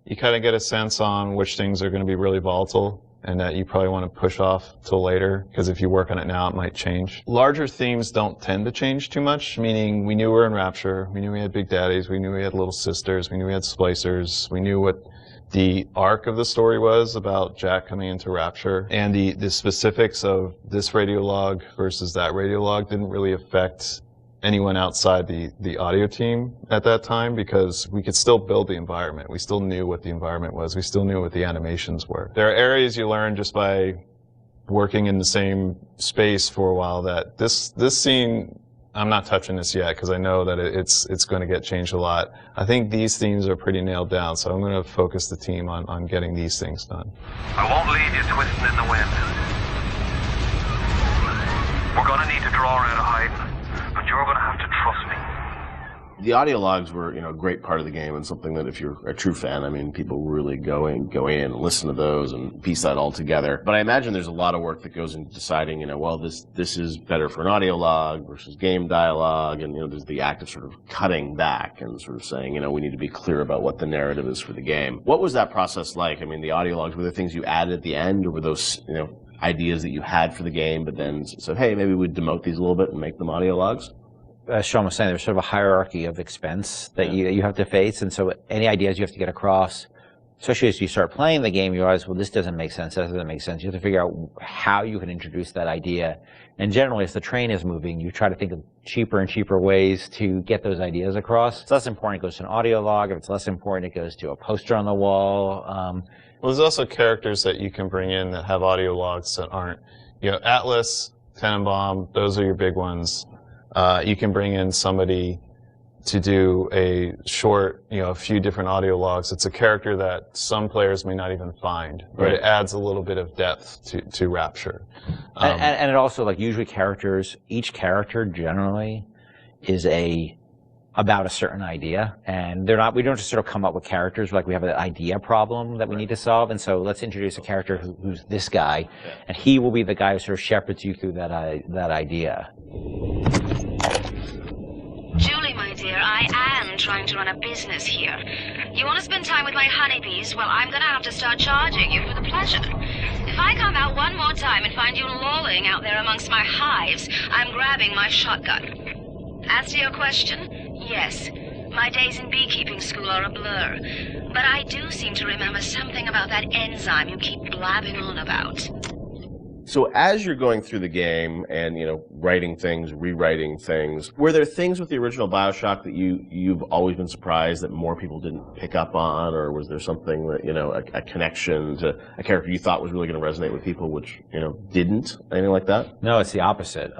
you kind of get a sense on which things are going to be really volatile and that you probably want to push off till later, because if you work on it now, it might change. Larger themes don't tend to change too much, meaning we knew we were in Rapture, we knew we had Big Daddies, we knew we had Little Sisters, we knew we had Splicers, we knew what the arc of the story was about Jack coming into Rapture, and the specifics of this radiolog versus that radiolog didn't really affect anyone outside the audio team at that time, because we could still build the environment. We still knew what the environment was. We still knew what the animations were. There are areas you learn just by working in the same space for a while that this scene, I'm not touching this yet because I know that it's going to get changed a lot. I think these themes are pretty nailed down, so I'm going to focus the team on getting these things done. I won't leave you twisting in the wind. We're going to need to draw her out of hiding. But you're going to have to trust me. The audio logs were, a great part of the game, and something that if you're a true fan, I mean, people really go in and listen to those and piece that all together. But I imagine there's a lot of work that goes into deciding, well, this is better for an audio log versus game dialogue, and there's the act of sort of cutting back and sort of saying, we need to be clear about what the narrative is for the game. What was that process like? I mean, the audio logs, were there things you added at the end, or were those, ideas that you had for the game, but then said, hey, maybe we'd demote these a little bit and make them audio logs? As Sean was saying, there's sort of a hierarchy of expense that you have to face, and so any ideas you have to get across, especially as you start playing the game, you realize, well, this doesn't make sense, that doesn't make sense. You have to figure out how you can introduce that idea. And generally, as the train is moving, you try to think of cheaper and cheaper ways to get those ideas across. If it's less important, it goes to an audio log. If it's less important, it goes to a poster on the wall. Well, there's also characters that you can bring in that have audio logs that aren't, Atlas, Tenenbaum, those are your big ones. You can bring in somebody to do a short, a few different audio logs. It's a character that some players may not even find, but it adds a little bit of depth to Rapture. And it also, usually each character generally is about a certain idea, and we don't just sort of come up with characters like we have an idea problem that we need to solve, and so let's introduce a character who's this guy, and he will be the guy who sort of shepherds you through that idea. Julie, my dear, I am trying to run a business here. You want to spend time with my honeybees? Well, I'm going to have to start charging you for the pleasure. If I come out one more time and find you lolling out there amongst my hives, I'm grabbing my shotgun. As to your question, yes, my days in beekeeping school are a blur, but I do seem to remember something about that enzyme you keep blabbing on about. So as you're going through the game and, writing things, rewriting things, were there things with the original Bioshock that you've always been surprised that more people didn't pick up on, or was there something that, a connection to a character you thought was really going to resonate with people, which, didn't? Anything like that? No, it's the opposite.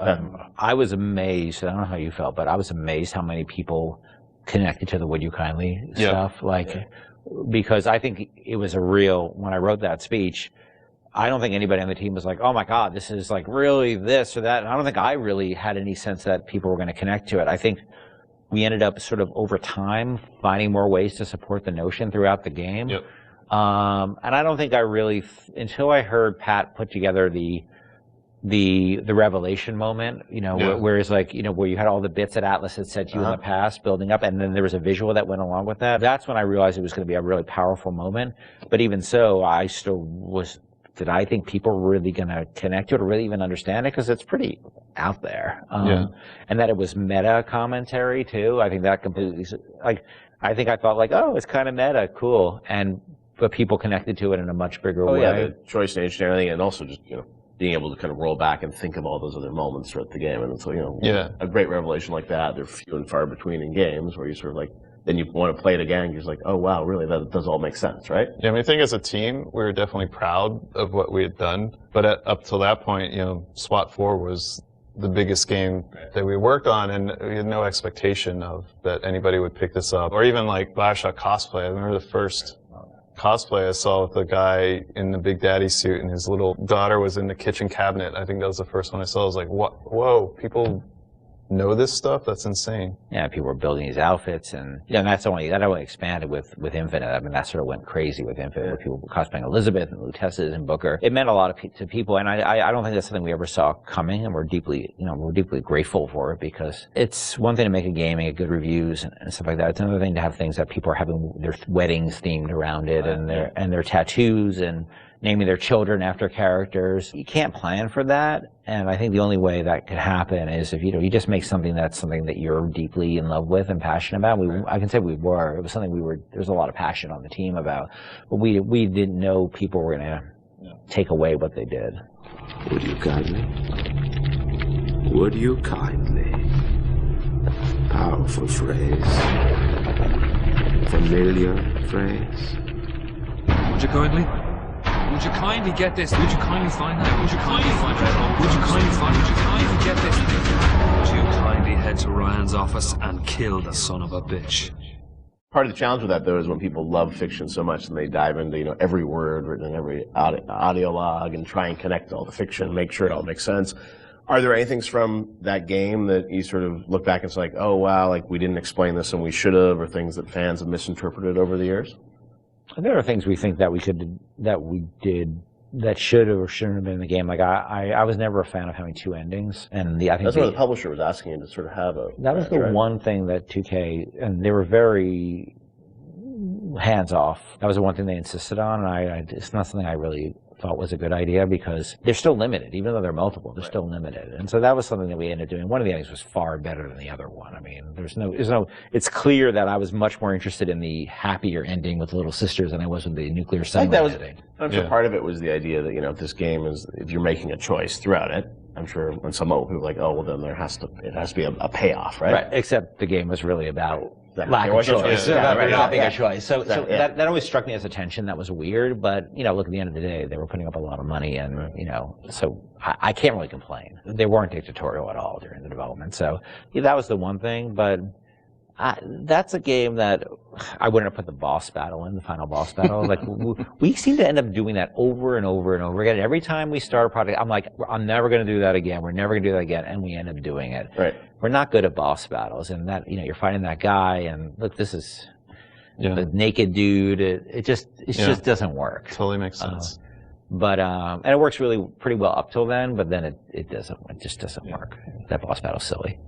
I was amazed, I don't know how you felt, but I was amazed how many people connected to the Would You Kindly stuff. Because I think it was when I wrote that speech, I don't think anybody on the team was like, oh my God, this is really this or that. And I don't think I really had any sense that people were going to connect to it. I think we ended up sort of over time finding more ways to support the notion throughout the game. Yep. And I don't think I really, until I heard Pat put together the revelation moment, where it's where you had all the bits that Atlas had said to you in the past building up, and then there was a visual that went along with that. That's when I realized it was going to be a really powerful moment. But even so, I still did I think people were really going to connect to it or really even understand it? Because it's pretty out there. And that it was meta commentary, too. I think that completely, I thought oh, it's kind of meta, cool. But people connected to it in a much bigger way. Yeah, the choice and everything, and also just, being able to kind of roll back and think of all those other moments throughout the game. And so, a great revelation like that, they're few and far between in games where you sort of then you want to play it again, you're just like, oh wow, really, that does all make sense, right? Yeah, I think as a team, we were definitely proud of what we had done. But up till that point, SWAT 4 was the biggest game that we worked on, and we had no expectation of that anybody would pick this up. Or even Bioshock cosplay. I remember the first cosplay I saw with the guy in the Big Daddy suit, and his little daughter was in the kitchen cabinet. I think that was the first one I saw. I was like, whoa, people know this stuff, that's insane. Yeah, people were building these outfits, and that only expanded with Infinite. I mean, that sort of went crazy with Infinite, with people cosplaying Elizabeth and Luteces and Booker. It meant a lot to people, and I don't think that's something we ever saw coming, and we're deeply grateful for it, because it's one thing to make a game and get good reviews and stuff like that. It's another thing to have things that people are having their weddings themed around it, and their tattoos and naming their children after characters. You can't plan for that, and I think the only way that could happen is if you just make something that you're deeply in love with and passionate about. I can say we were. It was something there's a lot of passion on the team about, but we didn't know people were going to take away what they did. Would you kindly? Would you kindly? Powerful phrase. Familiar phrase. Would you kindly? Would you kindly get this? Would you kindly find that? Would you kindly find it? Would you kindly find it? Would you kindly get this? Would you kindly head to Ryan's office and kill the son of a bitch? Part of the challenge with that, though, is when people love fiction so much and they dive into every word written in every audio log and try and connect all the fiction, make sure it all makes sense. Are there any things from that game that you sort of look back and it's like, oh wow, like we didn't explain this and we should have, or things that fans have misinterpreted over the years? There are things we think that we did that should have or shouldn't have been in the game. Like I was never a fan of having two endings, and I think that's what the publisher was asking you to sort of have a. That was the one thing that 2K, and they were very hands off. That was the one thing they insisted on, and it's not something I really thought was a good idea, because they're still limited, even though they're multiple, they're still limited. And so that was something that we ended up doing. One of the endings was far better than the other one. I mean, it's clear that I was much more interested in the happier ending with the little sisters than I was with the nuclear submarine ending. I'm sure part of it was the idea that, if this game is, if you're making a choice throughout it, I'm sure when some people are like, oh, well then it has to be a payoff, right? Right, except the game was really about lack of choice. Not being a choice. So that always struck me as a tension that was weird, but, look, at the end of the day, they were putting up a lot of money, and, so I can't really complain. They weren't dictatorial at all during the development. So that was the one thing, but that's a game that I wouldn't have put the boss battle in, the final boss battle. Like, we seem to end up doing that over and over and over again. Every time we start a project, I'm like, I'm never going to do that again. We're never going to do that again. And we end up doing it. Right. We're not good at boss battles. And that, you're fighting that guy, and look, this is the naked dude. It just doesn't work. Totally makes sense. And it works really pretty well up till then, but then it just doesn't work. That boss battle's silly.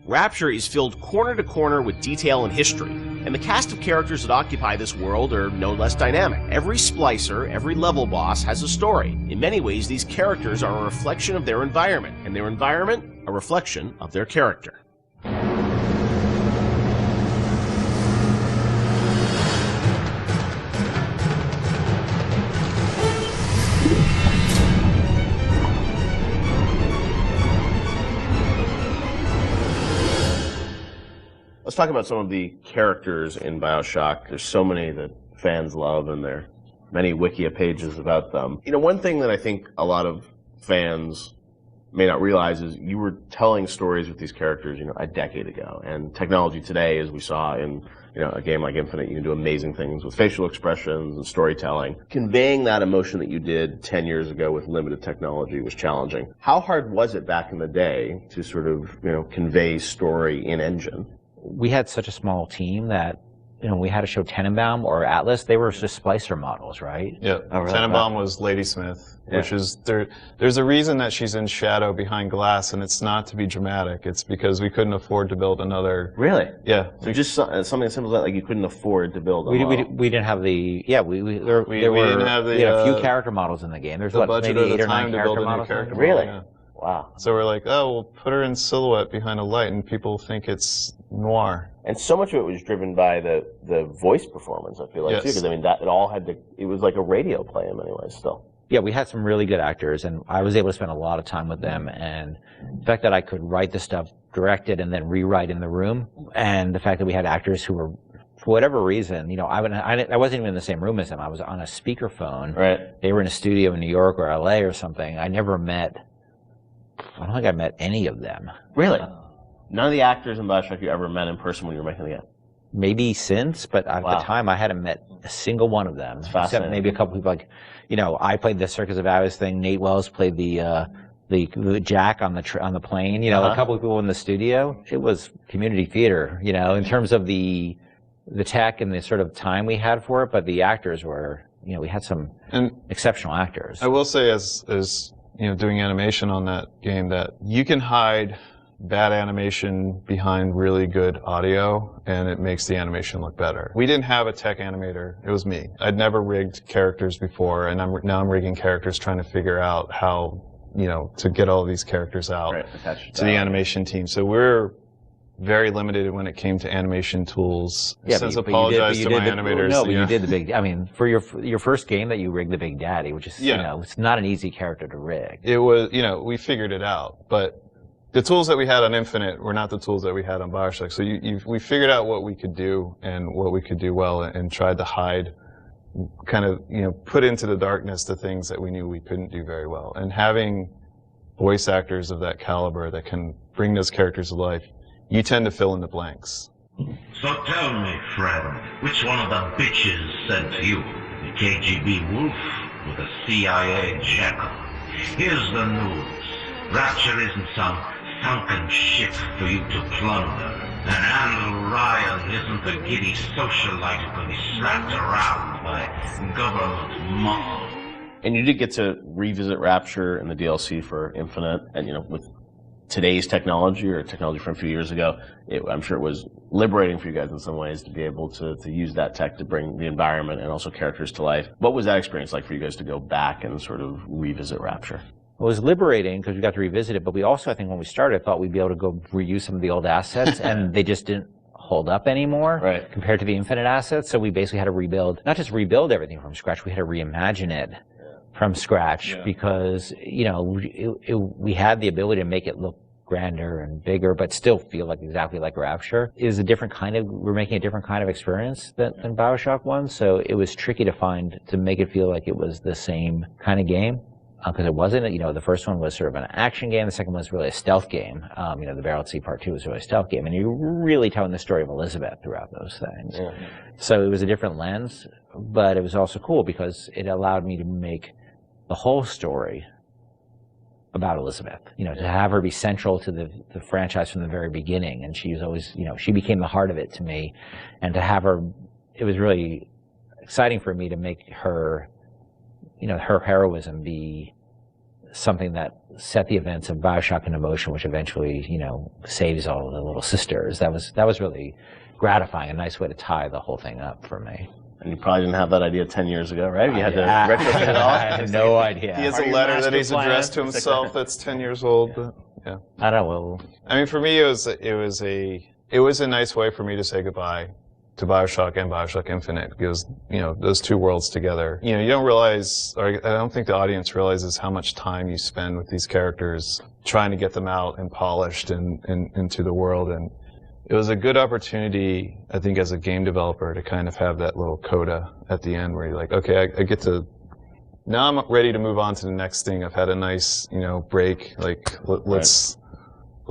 Rapture is filled corner to corner with detail and history, and the cast of characters that occupy this world are no less dynamic. Every splicer, every level boss has a story. In many ways, these characters are a reflection of their environment, and their environment a reflection of their character. Let's talk about some of the characters in Bioshock. There's so many that fans love, and there are many Wikia pages about them. One thing that I think a lot of fans may not realize is you were telling stories with these characters, a decade ago. And technology today, as we saw in, a game like Infinite, you can do amazing things with facial expressions and storytelling. Conveying that emotion that you did 10 years ago with limited technology was challenging. How hard was it back in the day to sort of, convey story in engine? We had such a small team that, we had to show Tenenbaum or Atlas. They were just splicer models, right? Yeah, Tenenbaum was Ladysmith, which is, there's a reason that she's in shadow behind glass, and it's not to be dramatic. It's because we couldn't afford to build another. Really? Yeah. So just something as simple as that, like you couldn't afford to build a model. We didn't have the, we had a few character models in the game. There's maybe 8 or 9 character models. Really? Yeah. Wow. So we're like, oh, we'll put her in silhouette behind a light, and people think it's noir. And so much of it was driven by the voice performance, I feel like, too, because, it was like a radio play in many ways still. Yeah, we had some really good actors, and I was able to spend a lot of time with them, and the fact that I could write the stuff, direct it, and then rewrite in the room, and the fact that we had actors who were, for whatever reason, I wasn't even in the same room as them. I was on a speakerphone. Right. They were in a studio in New York or LA or something. I don't think I met any of them. Really? None of the actors in Bioshock you ever met in person when you were making the game? Maybe since, but at the time I hadn't met a single one of them. Except maybe a couple people, like, you know, I played the Circus of Hours thing. Nate Wells played the Jack on the plane. You know, a couple of people in the studio. It was community theater, you know, in terms of the tech and the sort of time we had for it. But the actors were, you know, we had some exceptional actors. I will say, as you know, doing animation on that game, that you can hide bad animation behind really good audio, and it makes the animation look better. We didn't have a tech animator. It was me. I'd never rigged characters before, and now I'm rigging characters, trying to figure out how, you know, to get all of these characters out to the animation team. So we're very limited when it came to animation tools. Yeah, Since apologize to my animators. No, but you did the big. I mean, for your first game that you rigged the Big Daddy, which is you know, it's not an easy character to rig. It was, you know, we figured it out, but the tools that we had on Infinite were not the tools that we had on Bioshock. So we figured out what we could do and what we could do well, and tried to hide, kind of, you know, put into the darkness the things that we knew we couldn't do very well. And having voice actors of that caliber that can bring those characters to life, you tend to fill in the blanks. So tell me, friend, which one of the bitches sent you? The KGB wolf or the CIA jackal? Here's the news. Rapture isn't some sunken ship for you to plunder. And Andrew Ryan isn't the giddy socialite who can be slapped around by government muscle. And you did get to revisit Rapture in the DLC for Infinite, and you know, with today's technology or technology from a few years ago, I'm sure it was liberating for you guys in some ways to be able to use that tech to bring the environment and also characters to life. What was that experience like for you guys to go back and sort of revisit Rapture? It was liberating because we got to revisit it, but we also, I think when we started, thought we'd be able to go reuse some of the old assets, and they just didn't hold up anymore compared to the Infinite assets. So we basically had to rebuild, not just rebuild everything from scratch, we had to reimagine it from scratch because, you know, we had the ability to make it look grander and bigger, but still feel like exactly like Rapture. It is a different kind of, we're making a different kind of experience than Bioshock 1, so it was tricky to make it feel like it was the same kind of game. Because it wasn't, you know, the first one was sort of an action game, the second one was really a stealth game. You know, the Barrel Sea Part 2 was really a stealth game, and you're really telling the story of Elizabeth throughout those things. Yeah. So it was a different lens, but it was also cool because it allowed me to make the whole story about Elizabeth. You know, to have her be central to the franchise from the very beginning, and she was always, you know, she became the heart of it to me, and to have her, it was really exciting for me to make her, you know, her heroism be something that set the events of Bioshock into motion, which eventually, you know, saves all the little sisters. That was really gratifying, a nice way to tie the whole thing up for me. And you probably didn't have that idea 10 years ago, right? You had to retrofit it all? I had no idea. He has a letter that he's addressed to himself that's 10 years old. But, yeah. I don't know. I mean, for me, it was a nice way for me to say goodbye to Bioshock and Bioshock Infinite, because, you know, those two worlds together, you know, you don't realize, or I don't think the audience realizes how much time you spend with these characters trying to get them out and polished and into the world. And it was a good opportunity, I think, as a game developer to kind of have that little coda at the end where you're like, okay, I get to, now I'm ready to move on to the next thing. I've had a nice, you know, break, like, let's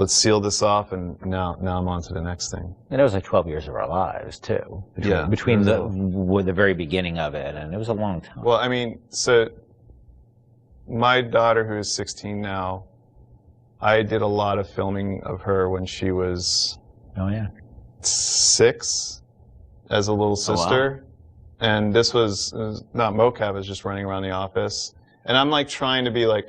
seal this off, and now I'm on to the next thing. And it was like 12 years of our lives, too. Between the very beginning of it, and it was a long time. Well, I mean, so my daughter, who is 16 now, I did a lot of filming of her when she was 6 as a little sister. Oh, wow. And this was not mocap, I was just running around the office. And I'm like trying to be like,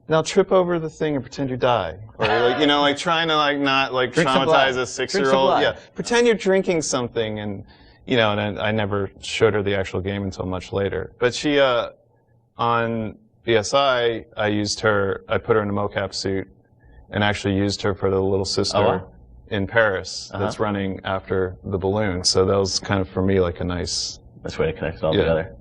now trip over the thing and pretend you die. Or like, you know, like trying to like not like traumatize a 6-year-old. Yeah. Pretend you're drinking something, and, you know, and I never showed her the actual game until much later. But she, on BSI, I put her in a mocap suit and actually used her for the little sister in Paris that's running after the balloon. So that was kind of, for me, like a nice way to connect it all together.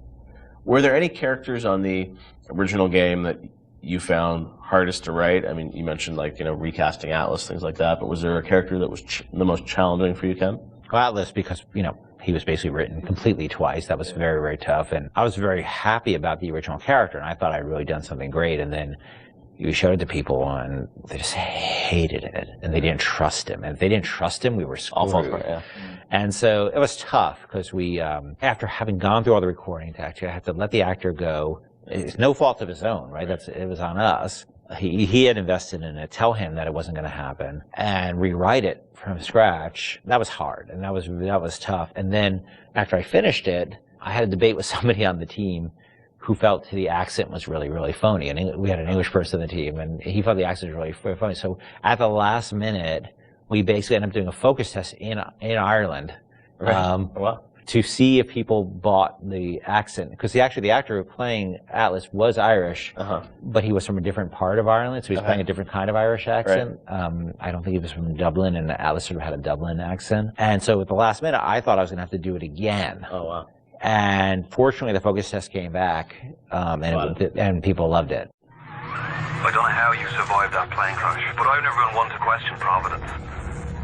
Were there any characters on the original game that you found hardest to write? I mean, you mentioned, like, you know, recasting Atlas, things like that, but was there a character that was the most challenging for you, Ken? Well, Atlas, because, you know, he was basically written completely twice. That was very, very tough. And I was very happy about the original character, and I thought I'd really done something great. And then we showed it to people, and they just hated it, and they didn't trust him. And if they didn't trust him, we were screwed. Yeah. And so it was tough, because we, after having gone through all the recording, actually, I had to let the actor go. It's no fault of his own, right? It was on us. He had invested in it, tell him that it wasn't going to happen, and rewrite it from scratch. That was hard, and that was tough. And then after I finished it, I had a debate with somebody on the team who felt the accent was really, really phony. And we had an English person on the team, and he felt the accent was really, really phony. So at the last minute, we basically ended up doing a focus test in Ireland. Right. To see if people bought the accent, because the actor playing Atlas was Irish, but he was from a different part of Ireland, so he was playing a different kind of Irish accent. Right. I don't think he was from Dublin, and Atlas sort of had a Dublin accent. And so at the last minute, I thought I was going to have to do it again. Oh, wow. And fortunately, the focus test came back, and people loved it. I don't know how you survived that plane crash, but I've never been one to question Providence.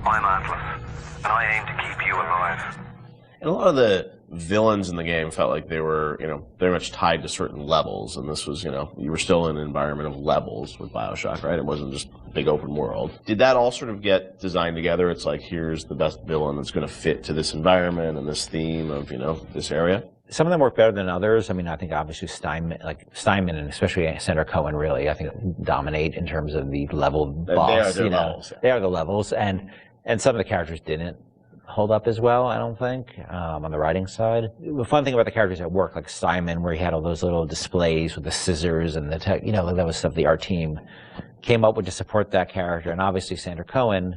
I'm Atlas, and I aim to keep you alive. And a lot of the villains in the game felt like they were, very much tied to certain levels. And this was, you were still in an environment of levels with Bioshock, right? It wasn't just a big open world. Did that all sort of get designed together? It's like, here's the best villain that's going to fit to this environment and this theme of, this area? Some of them work better than others. I mean, I think obviously Steinman and especially Senator Cohen really, I think, dominate in terms of the level boss. They are their levels. They are the levels. And some of the characters didn't hold up as well, I don't think, on the writing side. The fun thing about the characters at work, like Simon, where he had all those little displays with the scissors and the tech, that was stuff the art team came up with to support that character. And obviously Sandra Cohen,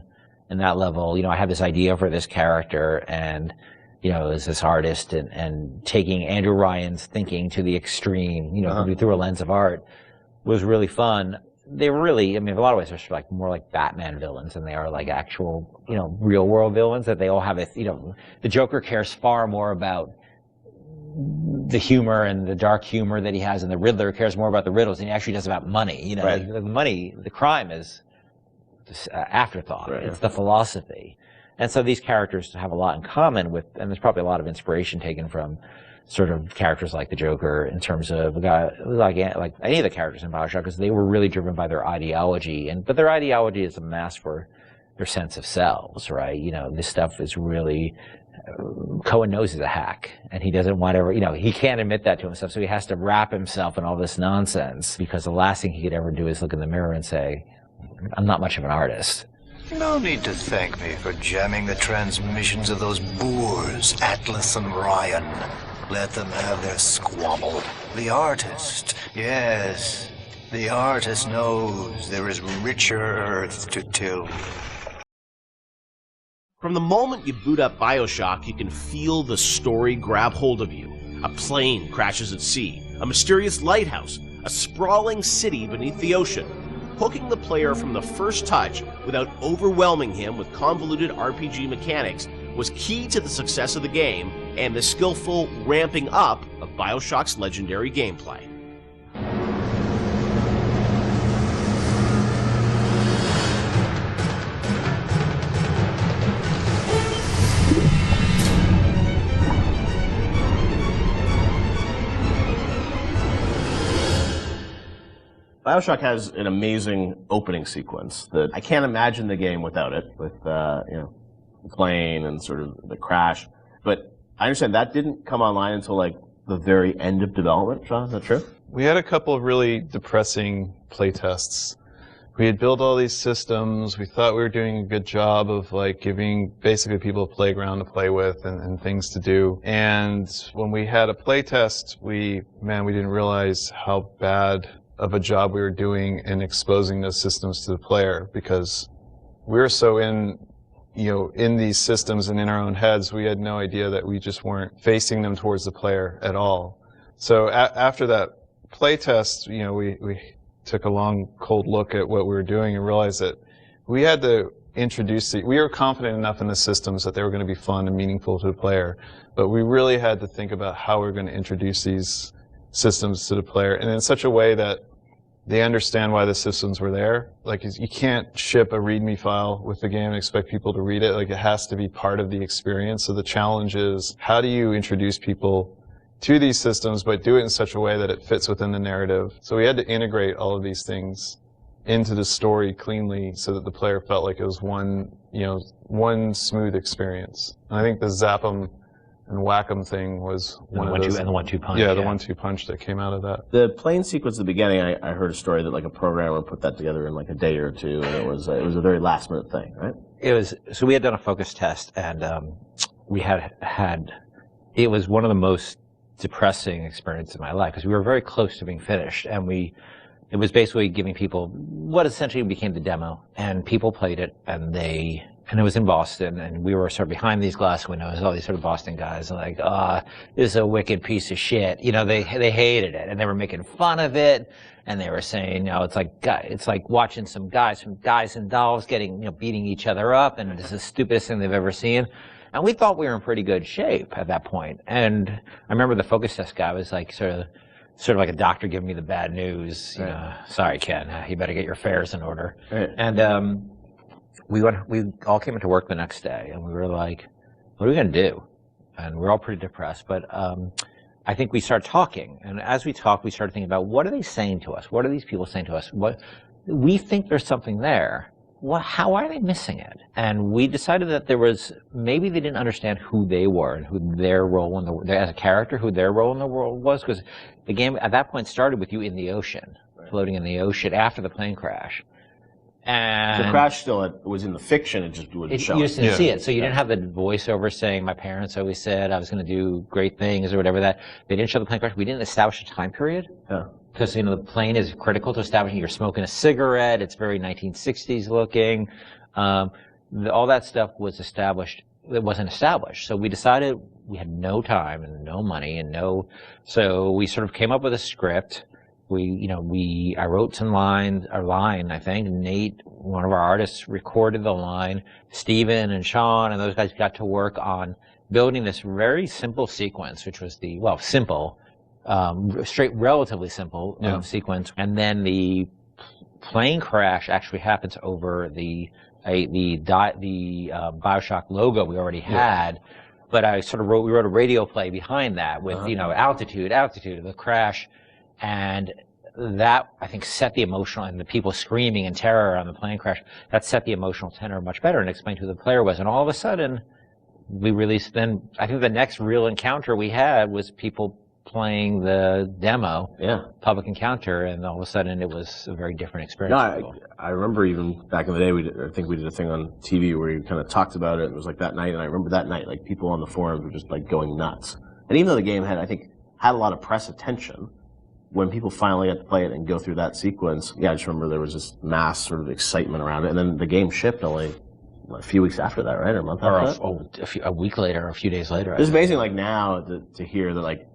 in that level, I had this idea for this character, and, as this artist, and taking Andrew Ryan's thinking to the extreme, through a lens of art, was really fun. They were really, in a lot of ways, they're more like Batman villains than they are like actual, real world villains, that they all have the Joker cares far more about the humor and the dark humor that he has, and the Riddler cares more about the riddles than he actually does about money. Right. The money, the crime is just afterthought. Right. It's the philosophy. And so these characters have a lot in common with, and there's probably a lot of inspiration taken from sort of characters like the Joker in terms of like any of the characters in Bioshock, because they were really driven by their ideology, but their ideology is a mask for their sense of selves, right? This stuff is really, Cohen knows he's a hack, and he doesn't want to he can't admit that to himself, so he has to wrap himself in all this nonsense, because the last thing he could ever do is look in the mirror and say, I'm not much of an artist. No need to thank me for jamming the transmissions of those boors, Atlas and Ryan. Let them have their squabble. The artist, yes, the artist knows there is richer earth to till. From the moment you boot up Bioshock, you can feel the story grab hold of you. A plane crashes at sea, a mysterious lighthouse, a sprawling city beneath the ocean. Hooking the player from the first touch without overwhelming him with convoluted RPG mechanics was key to the success of the game and the skillful ramping up of Bioshock's legendary gameplay. Bioshock has an amazing opening sequence that I can't imagine the game without it, with the plane and sort of the crash. But I understand that didn't come online until like the very end of development. Sean, is that true? We had a couple of really depressing playtests. We had built all these systems. We thought we were doing a good job of like giving basically people a playground to play with and things to do. And when we had a playtest, we didn't realize how bad of a job we were doing in exposing those systems to the player, because we were so in these systems and in our own heads, we had no idea that we just weren't facing them towards the player at all. So after that playtest, we took a long, cold look at what we were doing and realized that we had to we were confident enough in the systems that they were going to be fun and meaningful to the player, but we really had to think about how we were going to introduce these systems to the player, and in such a way that they understand why the systems were there. Like, you can't ship a README file with the game and expect people to read it. Like, it has to be part of the experience. So the challenge is, how do you introduce people to these systems, but do it in such a way that it fits within the narrative? So we had to integrate all of these things into the story cleanly so that the player felt like it was one smooth experience. And I think the zap 'em and whack 'em thing was one of those. And the 1-2 punch. Yeah, the 1-2 punch that came out of that. The plane sequence at the beginning, I heard a story that like a programmer put that together in like a day or two, and it was a very last minute thing, right? It was. So we had done a focus test, and we had. It was one of the most depressing experiences of my life because we were very close to being finished, and it was basically giving people what essentially became the demo, and people played it, and it was in Boston, and we were sort of behind these glass windows, all these sort of Boston guys, and like, this is a wicked piece of shit. They hated it, and they were making fun of it, and they were saying, it's like watching some guys and dolls beating each other up, and it's the stupidest thing they've ever seen. And we thought we were in pretty good shape at that point. And I remember the focus test guy was like sort of like a doctor giving me the bad news. Right. Sorry, Ken, you better get your affairs in order. Right. And we all came into work the next day, and we were like, what are we going to do? And we're all pretty depressed. But I think we started talking. And as we talked, we started thinking about what are they saying to us? What are these people saying to us? We think there's something there. How are they missing it? And we decided that maybe they didn't understand who they were and who their role in as a character, who their role in the world was, because the game at that point started with you in the ocean, floating in the ocean after the plane crash. And the crash still was in the fiction, it just wouldn't show it. You just didn't see it, so you didn't have the voiceover saying, my parents always said I was going to do great things or whatever that. They didn't show the plane crash. We didn't establish a time period. Yeah. Because the plane is critical to establishing. You're smoking a cigarette. It's very 1960s looking. All that stuff was established. It wasn't established. So we decided we had no time and no money so we sort of came up with a script. I wrote some lines, a line, I think. Nate, one of our artists, recorded the line. Steven and Sean and those guys got to work on building this very simple sequence, which was simple. Relatively simple sequence, and then the plane crash actually happens over the Bioshock logo we already had, but we wrote a radio play behind that with altitude of the crash, and that I think set the emotional, and the people screaming in terror on the plane crash, that set the emotional tenor much better and explained who the player was, and all of a sudden we released. Then I think the next real encounter we had was people playing the demo, public encounter, and all of a sudden it was a very different experience. No, I remember even back in the day, I think we did a thing on TV where you kind of talked about it. It was like that night, and I remember that night, like people on the forums were just like going nuts. And even though the game had a lot of press attention, when people finally got to play it and go through that sequence, I just remember there was this mass sort of excitement around it. And then the game shipped only a few weeks after that, right? Or a month after that? A week later, or a few days later. It's amazing, like now to hear that,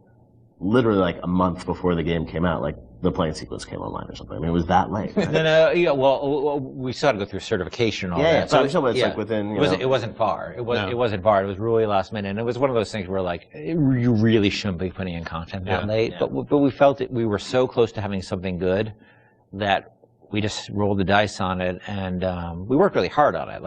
literally like a month before the game came out, the plane sequence came online or something. I mean, it was that late. Right? Well, we still had to go through certification and all that. Yeah, so it's like within, It wasn't far. It wasn't far. It was really last minute, and it was one of those things where you really shouldn't be putting in content that late. Yeah. But we felt it. We were so close to having something good that we just rolled the dice on it, and we worked really hard on it.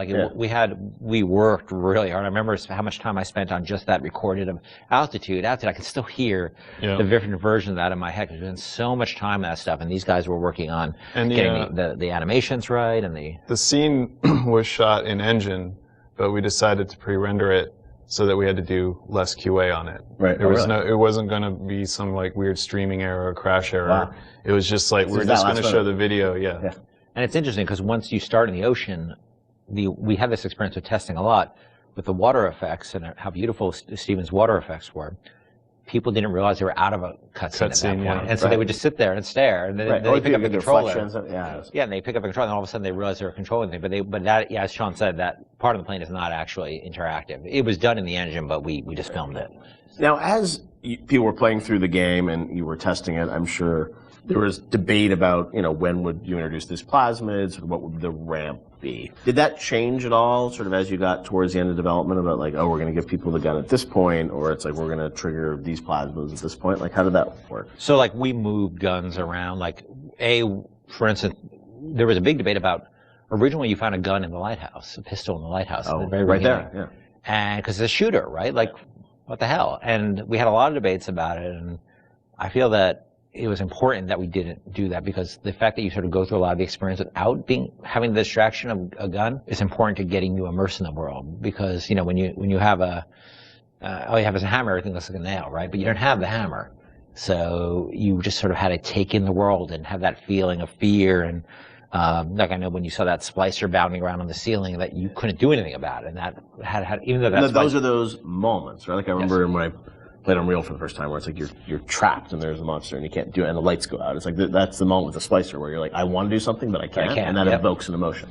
We worked really hard. I remember how much time I spent on just that recorded of altitude. I could still hear the different version of that in my head because we spent so much time on that stuff, and these guys were working on getting the animations right and the scene was shot in engine, but we decided to pre-render it so that we had to do less QA on it. Right. It wasn't going to be some weird streaming error or crash error. Wow. It was just we're just going to show the video. Yeah. And it's interesting because once you start in the ocean, we had this experience of testing a lot with the water effects and how beautiful Steven's water effects were. People didn't realize they were out of a cutscene at that point. And so they would just sit there and stare, and then they pick up the controller. And they pick up the controller, and all of a sudden they realize they were controlling things. But that, as Sean said, that part of the plane is not actually interactive. It was done in the engine, but we just filmed it. Now, as people were playing through the game and you were testing it, I'm sure there was debate about, when would you introduce these plasmids, what would the ramp be? Did that change at all, sort of as you got towards the end of development, about we're going to give people the gun at this point, or it's we're going to trigger these plasmids at this point? How did that work? So, we moved guns around. For instance, there was a big debate about, originally you found a gun in the lighthouse, a pistol in the lighthouse. Oh, right there, yeah. And because it's a shooter, right? What the hell? And we had a lot of debates about it, and I feel that it was important that we didn't do that, because the fact that you sort of go through a lot of the experience without having the distraction of a gun is important to getting you immersed in the world. Because, you know, when you have all you have is a hammer, everything looks like a nail, right? But you don't have the hammer. So you just sort of had to take in the world and have that feeling of fear. And like I know when you saw that splicer bounding around on the ceiling, that you couldn't do anything about it. And that had even though that's those are those moments, right? Like I remember when I played Unreal for the first time, where it's like you're trapped and there's a monster and you can't do it, and the lights go out. It's like that's the moment with the splicer where you're like, I want to do something but I can't, and that evokes an emotion.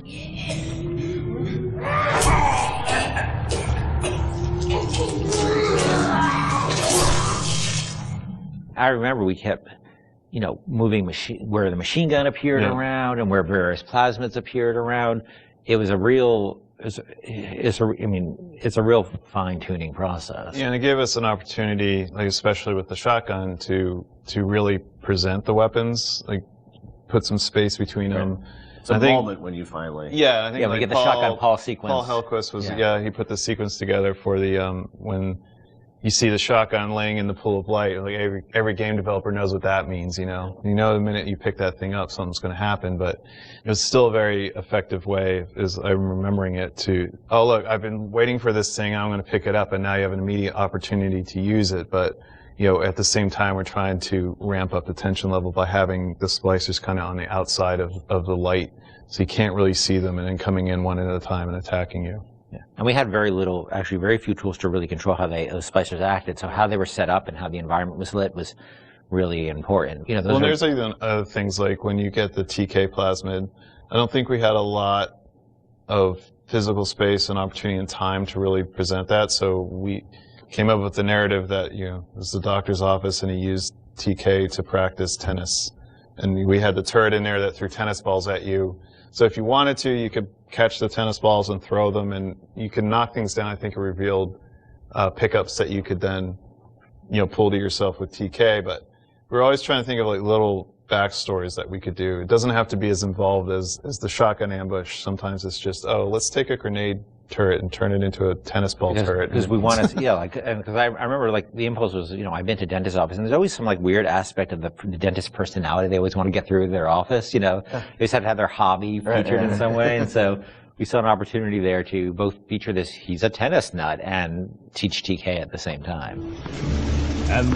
I remember we kept, you know, moving where the machine gun appeared around and where various plasmids appeared around. It was a real, it's a real fine-tuning process. Yeah, and it gave us an opportunity, like especially with the shotgun, to really present the weapons, like put some space between them. It's a moment when you finally. Yeah, I think we get the shotgun Paul sequence. Paul Hellquist was he put the sequence together for the when you see the shotgun laying in the pool of light. Like every game developer knows what that means. You know the minute you pick that thing up, something's going to happen. But it was still a very effective way, as I'm remembering it, to look, I've been waiting for this thing, I'm going to pick it up, and now you have an immediate opportunity to use it. But at the same time, we're trying to ramp up the tension level by having the splicers kind of on the outside of the light, so you can't really see them, and then coming in one at a time and attacking you. Yeah. And we had very few tools to really control how those splicers acted. So how they were set up and how the environment was lit was really important. There's even other things like when you get the TK plasmid, I don't think we had a lot of physical space and opportunity and time to really present that. So we came up with the narrative that, it was the doctor's office and he used TK to practice tennis. And we had the turret in there that threw tennis balls at you. So if you wanted to, you could catch the tennis balls and throw them, and you could knock things down. I think it revealed pickups that you could then, pull to yourself with TK. But we're always trying to think of like little backstories that we could do. It doesn't have to be as involved as the shotgun ambush. Sometimes it's just, let's take a grenade turret and turn it into a tennis ball turret. Because we want to, because I remember like the impulse was, I've been to dentist's office, and there's always some like weird aspect of the dentist's personality. They always want to get through their office, They just have to have their hobby featured in some way. And so we saw an opportunity there to both feature this, he's a tennis nut, and teach TK at the same time. And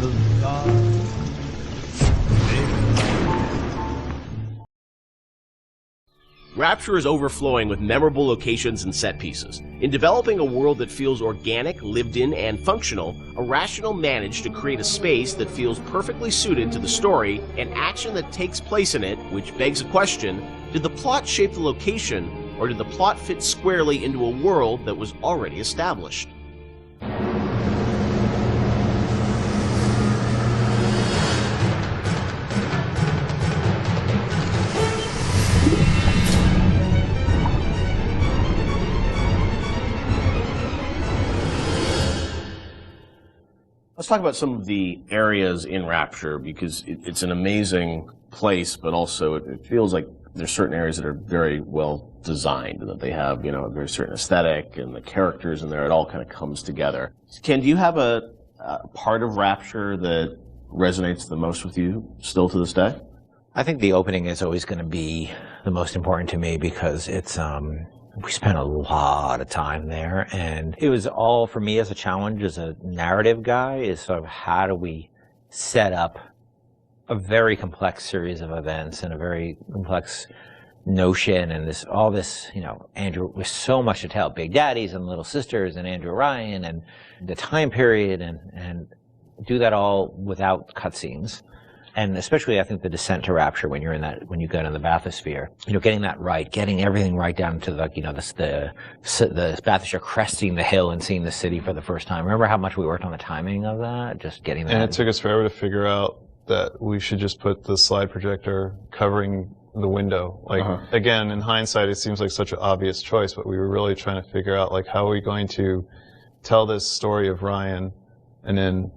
Rapture is overflowing with memorable locations and set pieces. In developing a world that feels organic, lived in, and functional, Irrational managed to create a space that feels perfectly suited to the story and action that takes place in it, which begs a question: did the plot shape the location, or did the plot fit squarely into a world that was already established? Let's talk about some of the areas in Rapture, because it's an amazing place, but also it feels like there's certain areas that are very well designed, and that they have, a very certain aesthetic, and the characters in there, it all kind of comes together. Ken, do you have a part of Rapture that resonates the most with you still to this day? I think the opening is always going to be the most important to me, because it's, we spent a lot of time there, and it was all, for me as a challenge, as a narrative guy, is sort of how do we set up a very complex series of events and a very complex notion, and all this, Andrew, with so much to tell, Big Daddies and Little Sisters and Andrew Ryan and the time period, and do that all without cutscenes. And especially, I think, the descent to Rapture, when you go into the bathysphere, getting that right, getting everything right down to the bathysphere, cresting the hill and seeing the city for the first time. Remember how much we worked on the timing of that? Just getting that. And it took us forever to figure out that we should just put the slide projector covering the window. Again, in hindsight, it seems like such an obvious choice, but we were really trying to figure out, how are we going to tell this story of Ryan and then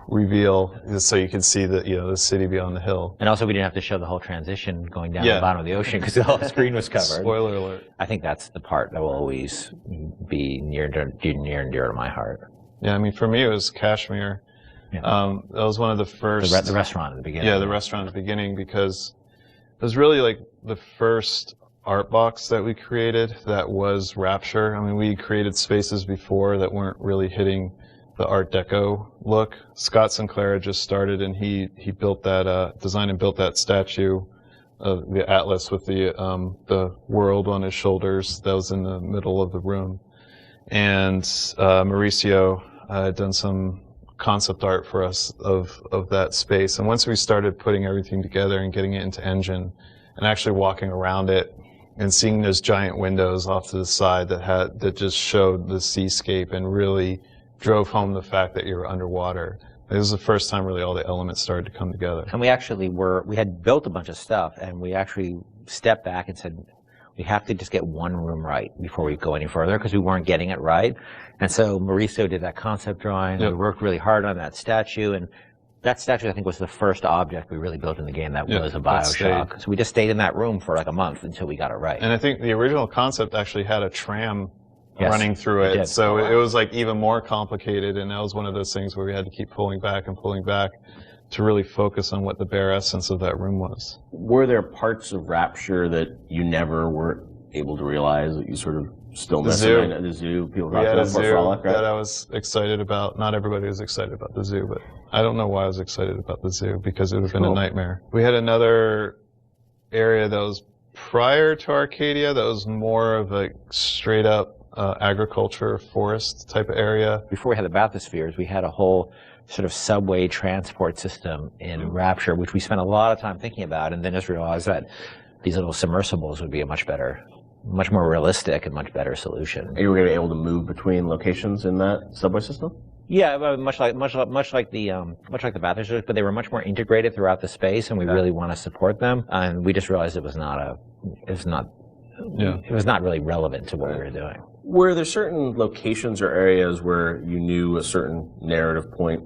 reveal, so you can see the city beyond the hill. And also, we didn't have to show the whole transition going down to the bottom of the ocean, because the whole screen was covered. Spoiler alert. I think that's the part that will always be near and dear to my heart. Yeah, for me, it was Kashmir. Yeah. That was one of the first... The restaurant at the beginning. Yeah, the restaurant at the beginning, because it was really like the first art box that we created that was Rapture. I mean, we created spaces before that weren't really hitting the Art Deco look. Scott Sinclair had just started, and he built that, designed and built that statue of the Atlas with the world on his shoulders that was in the middle of the room. And Mauricio had done some concept art for us of that space. And once we started putting everything together and getting it into engine and actually walking around it and seeing those giant windows off to the side that just showed the seascape and really drove home the fact that you were underwater. It was the first time really all the elements started to come together. And we actually we had built a bunch of stuff, and we actually stepped back and said, we have to just get one room right before we go any further, because we weren't getting it right. And so Mauricio did that concept drawing. Yep. We worked really hard on that statue, and that statue, I think, was the first object we really built in the game that was a Bioshock. So we just stayed in that room for like a month until we got it right. And I think the original concept actually had a tram running through it. So it was like even more complicated, and that was one of those things where we had to keep pulling back to really focus on what the bare essence of that room was. Were there parts of Rapture that you never were able to realize that you sort of still missed? The zoo. People talk about more frolic, right? That I was excited about. Not everybody was excited about the zoo, but I don't know why I was excited about the zoo, because it would have been a nightmare. We had another area that was prior to Arcadia that was more of a straight up agriculture, forest type of area. Before we had the bathyspheres, we had a whole sort of subway transport system in Rapture, which we spent a lot of time thinking about, and then just realized that these little submersibles would be a much more realistic and much better solution. And you were going to be able to move between locations in that subway system? Yeah, much like the bathyspheres, but they were much more integrated throughout the space, and we really want to support them. And we just realized it was not really relevant to what we were doing. Were there certain locations or areas where you knew a certain narrative point,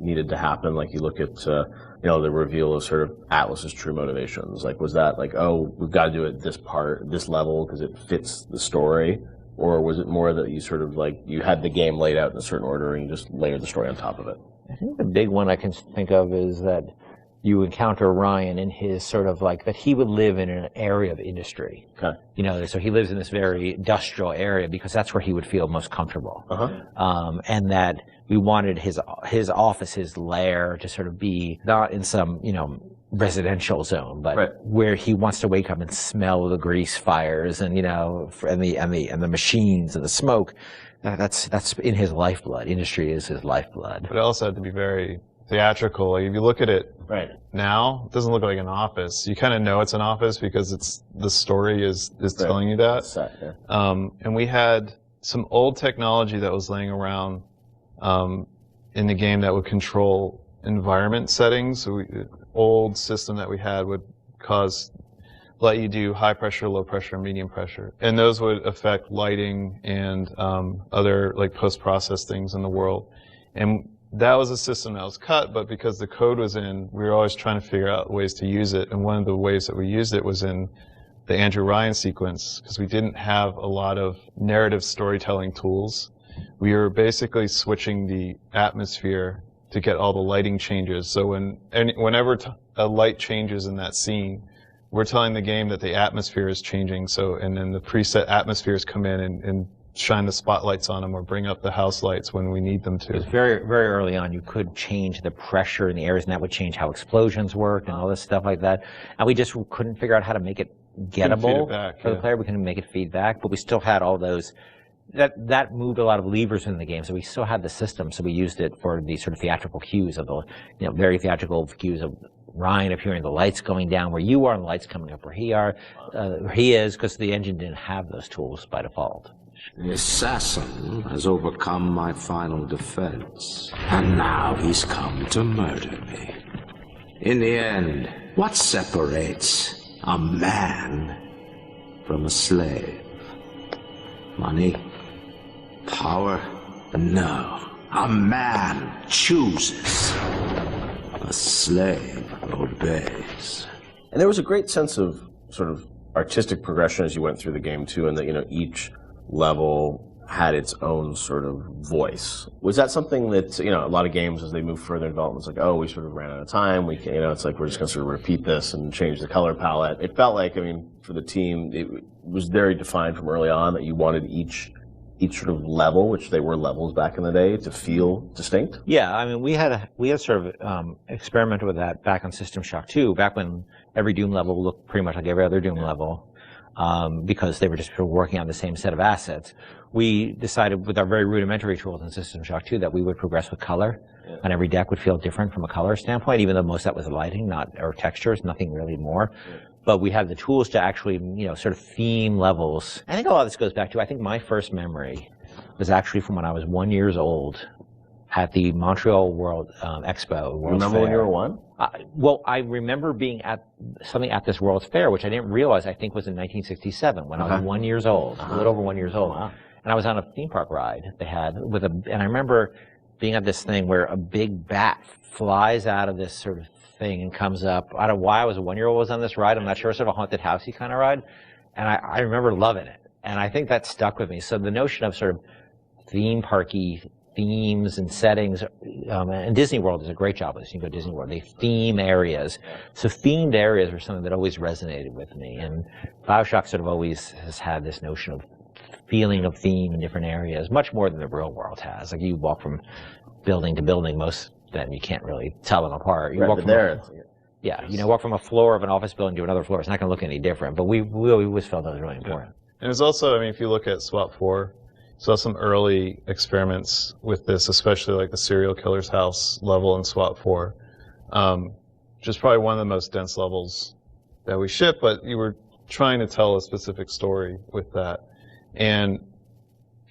needed to happen? Like you look at, the reveal of sort of Atlas's true motivations. Like, was that like, oh, we've got to do it this level because it fits the story? Or was it more that you sort of like, you had the game laid out in a certain order and you just layered the story on top of it? I think the big one I can think of is that you encounter Ryan in his sort of like that he would live in an area of industry. Okay. So he lives in this very industrial area because that's where he would feel most comfortable. And that we wanted his office, his lair, to sort of be not in some, residential zone, but where he wants to wake up and smell the grease fires and, and the machines and the smoke. That's in his lifeblood. Industry is his lifeblood. But it also had to be very theatrical. Like if you look at it now, it doesn't look like an office. You kind of know it's an office because the story is telling you that. Set, yeah. And we had some old technology that was laying around in the game that would control environment settings. So old system that we had would let you do high pressure, low pressure, and medium pressure. And those would affect lighting and other like post-process things in the world. And that was a system that was cut, but because the code was in, we were always trying to figure out ways to use it. And one of the ways that we used it was in the Andrew Ryan sequence, because we didn't have a lot of narrative storytelling tools. We were basically switching the atmosphere to get all the lighting changes. So whenever a light changes in that scene, we're telling the game that the atmosphere is changing. And then the preset atmospheres come in and shine the spotlights on them or bring up the house lights when we need them to. Because very, very early on, you could change the pressure in the areas, and that would change how explosions worked and all this stuff like that. And we just couldn't figure out how to make it gettable for the player. We couldn't make it feedback, but we still had all those. That moved a lot of levers in the game, so we still had the system. So we used it for the sort of theatrical cues of the, very theatrical cues of Ryan appearing, the lights going down where you are, and the lights coming up where he is, because the engine didn't have those tools by default. The assassin has overcome my final defense, and now he's come to murder me. In the end, what separates a man from a slave? Money? Power? No. A man chooses. A slave obeys. And there was a great sense of sort of artistic progression as you went through the game too, and that each level had its own sort of voice. Was that something that, you know, a lot of games as they move further in development, it's like, oh, we sort of ran out of time, we can, you know, it's like we're just going to sort of repeat this and change the color palette. It felt like, I mean, for the team, it was very defined from early on that you wanted each sort of level, which they were levels back in the day, to feel distinct? Yeah, I mean, we had sort of experimented with that back on System Shock 2, back when every Doom level looked pretty much like every other Doom level, because they were just sort of working on the same set of assets. We decided with our very rudimentary tools in System Shock 2 that we would progress with color, and every deck would feel different from a color standpoint, even though most of that was lighting, or textures, nothing really more. But we have the tools to actually, you know, sort of theme levels. I think a lot of this goes back to, I think my first memory was actually from when I was 1 year old at the Montreal World Expo. Remember when you were 1? Well, I remember being at something at this World's Fair, which I didn't realize, I think was in 1967, when I was 1 year old, a little over 1 year old. Wow. And I was on a theme park ride they had and I remember being at this thing where a big bat flies out of this sort of thing and comes up. I don't know why I was a 1 year old was on this ride. I'm not sure, sort of a haunted housey kind of ride. And I remember loving it. And I think that stuck with me. So the notion of sort of theme parky themes and settings, and Disney World does a great job with this. You can go to Disney World, they theme areas. So themed areas were something that always resonated with me. And Bioshock sort of always has had this notion of feeling of theme in different areas, much more than the real world has. Like you walk from building to building, most of them you can't really tell them apart. You walk from walk from a floor of an office building to another floor. It's not going to look any different, but we always felt that was really important. And it's also, I mean, if you look at SWAT 4, saw some early experiments with this, especially like the serial killer's house level in SWAT 4, which is probably one of the most dense levels that we ship, but you were trying to tell a specific story with that. And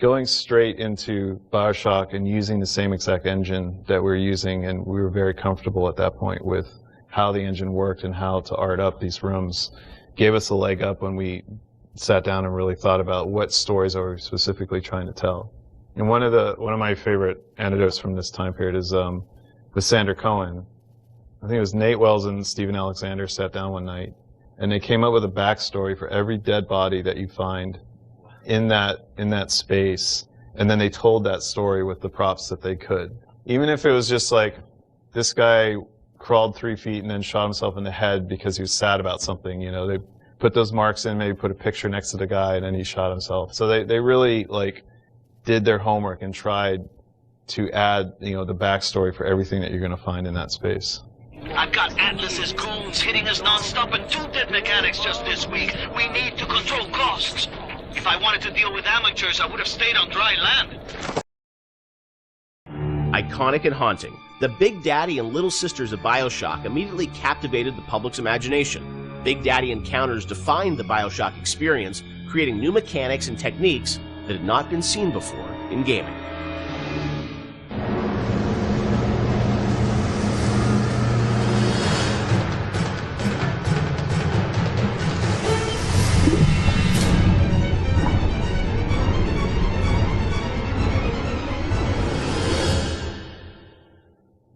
going straight into Bioshock and using the same exact engine that we're using, and we were very comfortable at that point with how the engine worked and how to art up these rooms, gave us a leg up when we sat down and really thought about what stories are we specifically trying to tell. And one of my favorite anecdotes from this time period is with Sander Cohen. I think it was Nate Wells and Stephen Alexander sat down one night, and they came up with a backstory for every dead body that you find in that space, and then they told that story with the props that they could. Even if it was just like, this guy crawled 3 feet and then shot himself in the head because he was sad about something, you know, they put those marks in, maybe put a picture next to the guy, and then he shot himself. So they really, like, did their homework and tried to add, you know, the backstory for everything that you're going to find in that space. I've got Atlas's goons hitting us non-stop and 2 dead mechanics just this week. We need to control costs. If I wanted to deal with amateurs, I would have stayed on dry land. Iconic and haunting, the Big Daddy and Little Sisters of Bioshock immediately captivated the public's imagination. Big Daddy encounters defined the Bioshock experience, creating new mechanics and techniques that had not been seen before in gaming.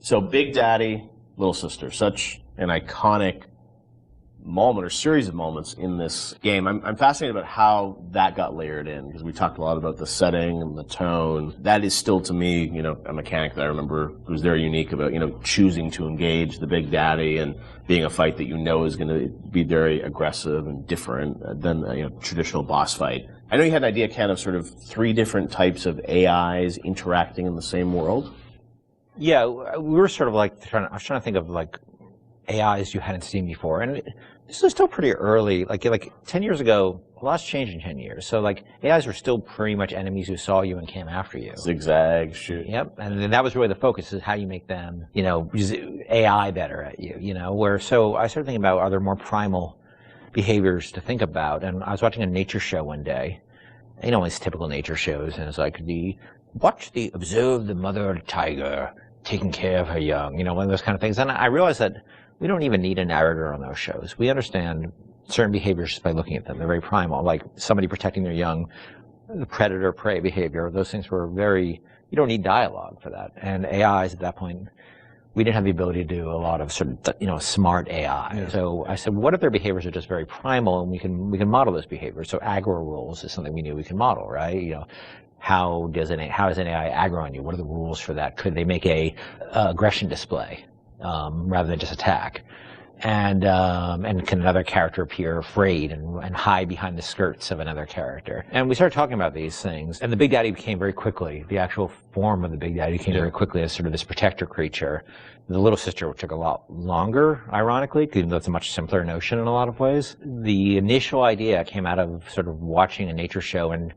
So Big Daddy, Little Sister, such an iconic moment or series of moments in this game. I'm fascinated about how that got layered in, because we talked a lot about the setting and the tone. That is still, to me, you know, a mechanic that I remember was very unique about, you know, choosing to engage the Big Daddy and being a fight that you know is going to be very aggressive and different than a, you know, traditional boss fight. I know you had an idea, Ken, of sort of 3 different types of AIs interacting in the same world. Yeah, we were sort of like I was trying to think of like AIs you hadn't seen before, and this was still pretty early. Like 10 years ago, a lot's changed in 10 years. So like AIs were still pretty much enemies who saw you and came after you. Zigzag, shoot. Yep, and then that was really the focus, is how you make them, you know, use AI better at you. You know, so I started thinking about, are there more primal behaviors to think about? And I was watching a nature show one day. You know, it's typical nature shows, and it's like observe the mother tiger taking care of her young, you know, one of those kind of things. And I realized that we don't even need a narrator on those shows. We understand certain behaviors just by looking at them. They're very primal, like somebody protecting their young, the predator-prey behavior. Those things were you don't need dialogue for that. And AIs at that point, we didn't have the ability to do a lot of sort of, you know, smart AI. Yeah. So I said, what if their behaviors are just very primal, and we can model those behaviors? So aggro rules is something we knew we can model, right? You know, how does an AI aggro on you? What are the rules for that? Could they make a aggression display rather than just attack? And can another character appear afraid and hide behind the skirts of another character? And we started talking about these things, and the Big Daddy became very quickly, the actual form of the Big Daddy became very quickly as sort of this protector creature. The Little Sister took a lot longer, ironically, even though it's a much simpler notion in a lot of ways. The initial idea came out of sort of watching a nature show, and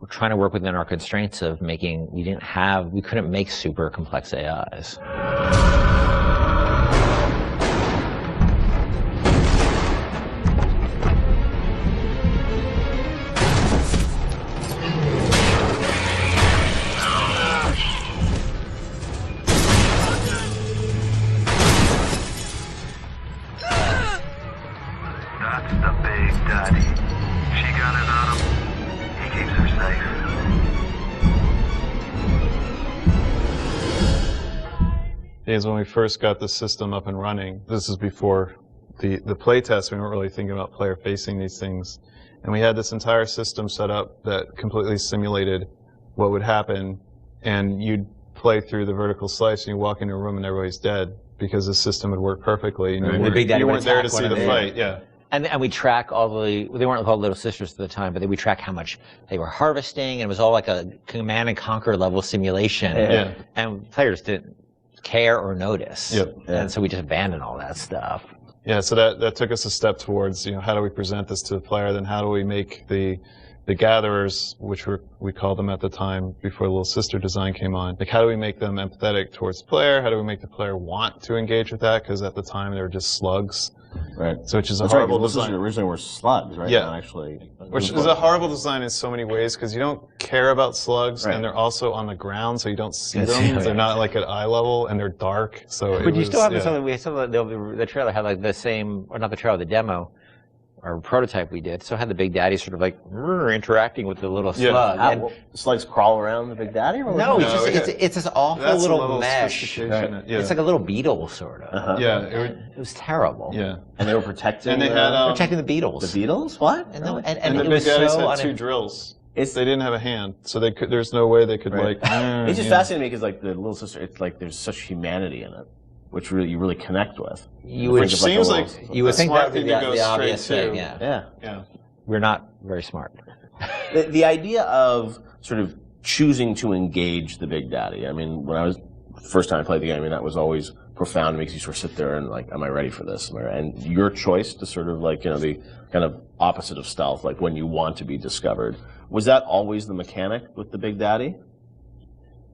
we're trying to work within our constraints of making, we couldn't make super complex AIs. Is when we first got the system up and running, this is before the playtest, we weren't really thinking about player facing these things. And we had this entire system set up that completely simulated what would happen, and you'd play through the vertical slice and you walk into a room and everybody's dead because the system would work perfectly. And you weren't there to see the fight. Yeah. And we track they weren't called Little Sisters at the time, but we track how much they were harvesting, and it was all like a Command and Conquer level simulation. Yeah. And players didn't care or notice. Yep. And so we just abandoned all that stuff. Yeah, so that took us a step towards, how do we present this to the player, then how do we make the gatherers, which we called them at the time before Little Sister design came on, like how do we make them empathetic towards the player, how do we make the player want to engage with that, because at the time they were just slugs. Right. So which is a horrible design. Originally were slugs, right? Yeah. Not actually. Which is a horrible design in so many ways because you don't care about slugs, and they're also on the ground, so you don't see them. They're not like at eye level, and they're dark. So. But you still have something. We some of the trailer had like the same, or not the trailer, the demo. Or prototype we did, so had the Big Daddy sort of like interacting with the little slug. And slugs crawl around the Big Daddy? Or no, it's this awful little mesh. Right. Yeah. It's like a little beetle, sort of. Yeah, it was terrible. Yeah, and they were protecting. And they had protecting the beetles. The beetles? What? And the Big Daddies had two drills. They didn't have a hand, so they could. There's no way they could like. It's just fascinating because like the Little Sister, it's like there's such humanity in it, which you really connect with. Which seems like you would think that would be the obvious thing. Yeah. We're not very smart. The idea of sort of choosing to engage the Big Daddy. I mean, when I was first time I played the game, I mean that was always profound. It makes you sort of sit there and like, am I ready for this? And your choice to sort of like the kind of opposite of stealth, like when you want to be discovered. Was that always the mechanic with the Big Daddy?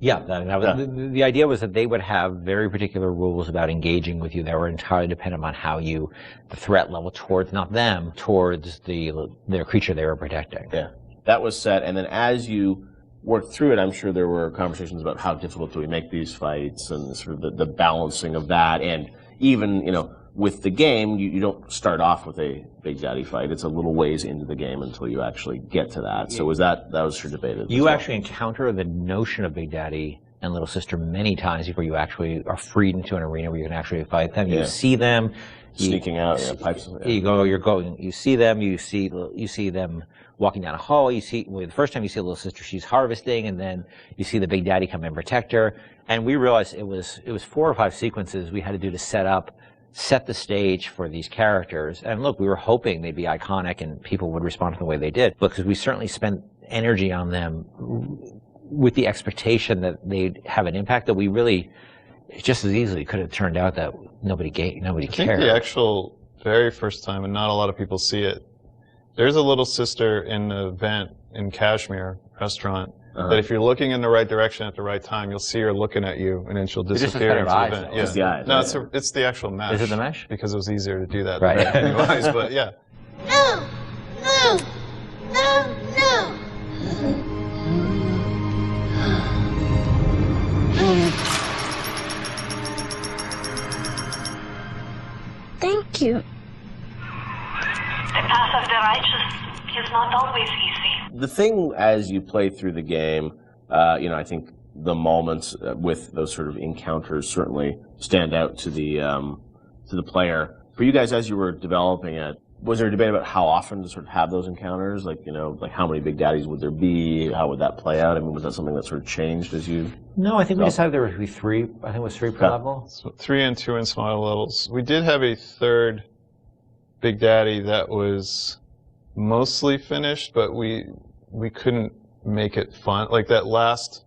Yeah, the idea was that they would have very particular rules about engaging with you that were entirely dependent on how the threat level towards, not them, towards their creature they were protecting. Yeah, that was set, and then as you worked through it, I'm sure there were conversations about how difficult do we make these fights and sort of the balancing of that, and even, with the game, you don't start off with a Big Daddy fight. It's a little ways into the game until you actually get to that. So that was sure debated. You actually encounter the notion of Big Daddy and Little Sister many times before you actually are freed into an arena where you can actually fight them. You see them sneaking out, pipes. You see them. You see them walking down a hall. The first time you see Little Sister, she's harvesting, and then you see the Big Daddy come and protect her. And we realized it was 4 or 5 sequences we had to do to set the stage for these characters. And look, we were hoping they'd be iconic and people would respond to the way they did, because we certainly spent energy on them with the expectation that they'd have an impact that we really just as easily could have turned out that nobody cared. I think the actual very first time, and not a lot of people see it, there's a Little Sister in the vent in Kashmir restaurant. That if you're looking in the right direction at the right time, you'll see her looking at you, and then she'll disappear into the vent. It's the eyes. No, it's the actual mesh. Is it the mesh? Because it was easier to do that right. than the eyes, but yeah. No! No! No! No! Thank you. The path of the righteous is not always easy. The thing as you play through the game, I think the moments with those sort of encounters certainly stand out to the player. For you guys, as you were developing it, Was there a debate about how often to sort of have those encounters? Like, like how many Big Daddies would there be? How would that play out? I mean, was that something that sort of changed as you... No, I think we decided there would be 3. I think it was 3 per level. So 3 and 2 in smaller levels. We did have a third Big Daddy that was mostly finished, but we couldn't make it fun. Like that last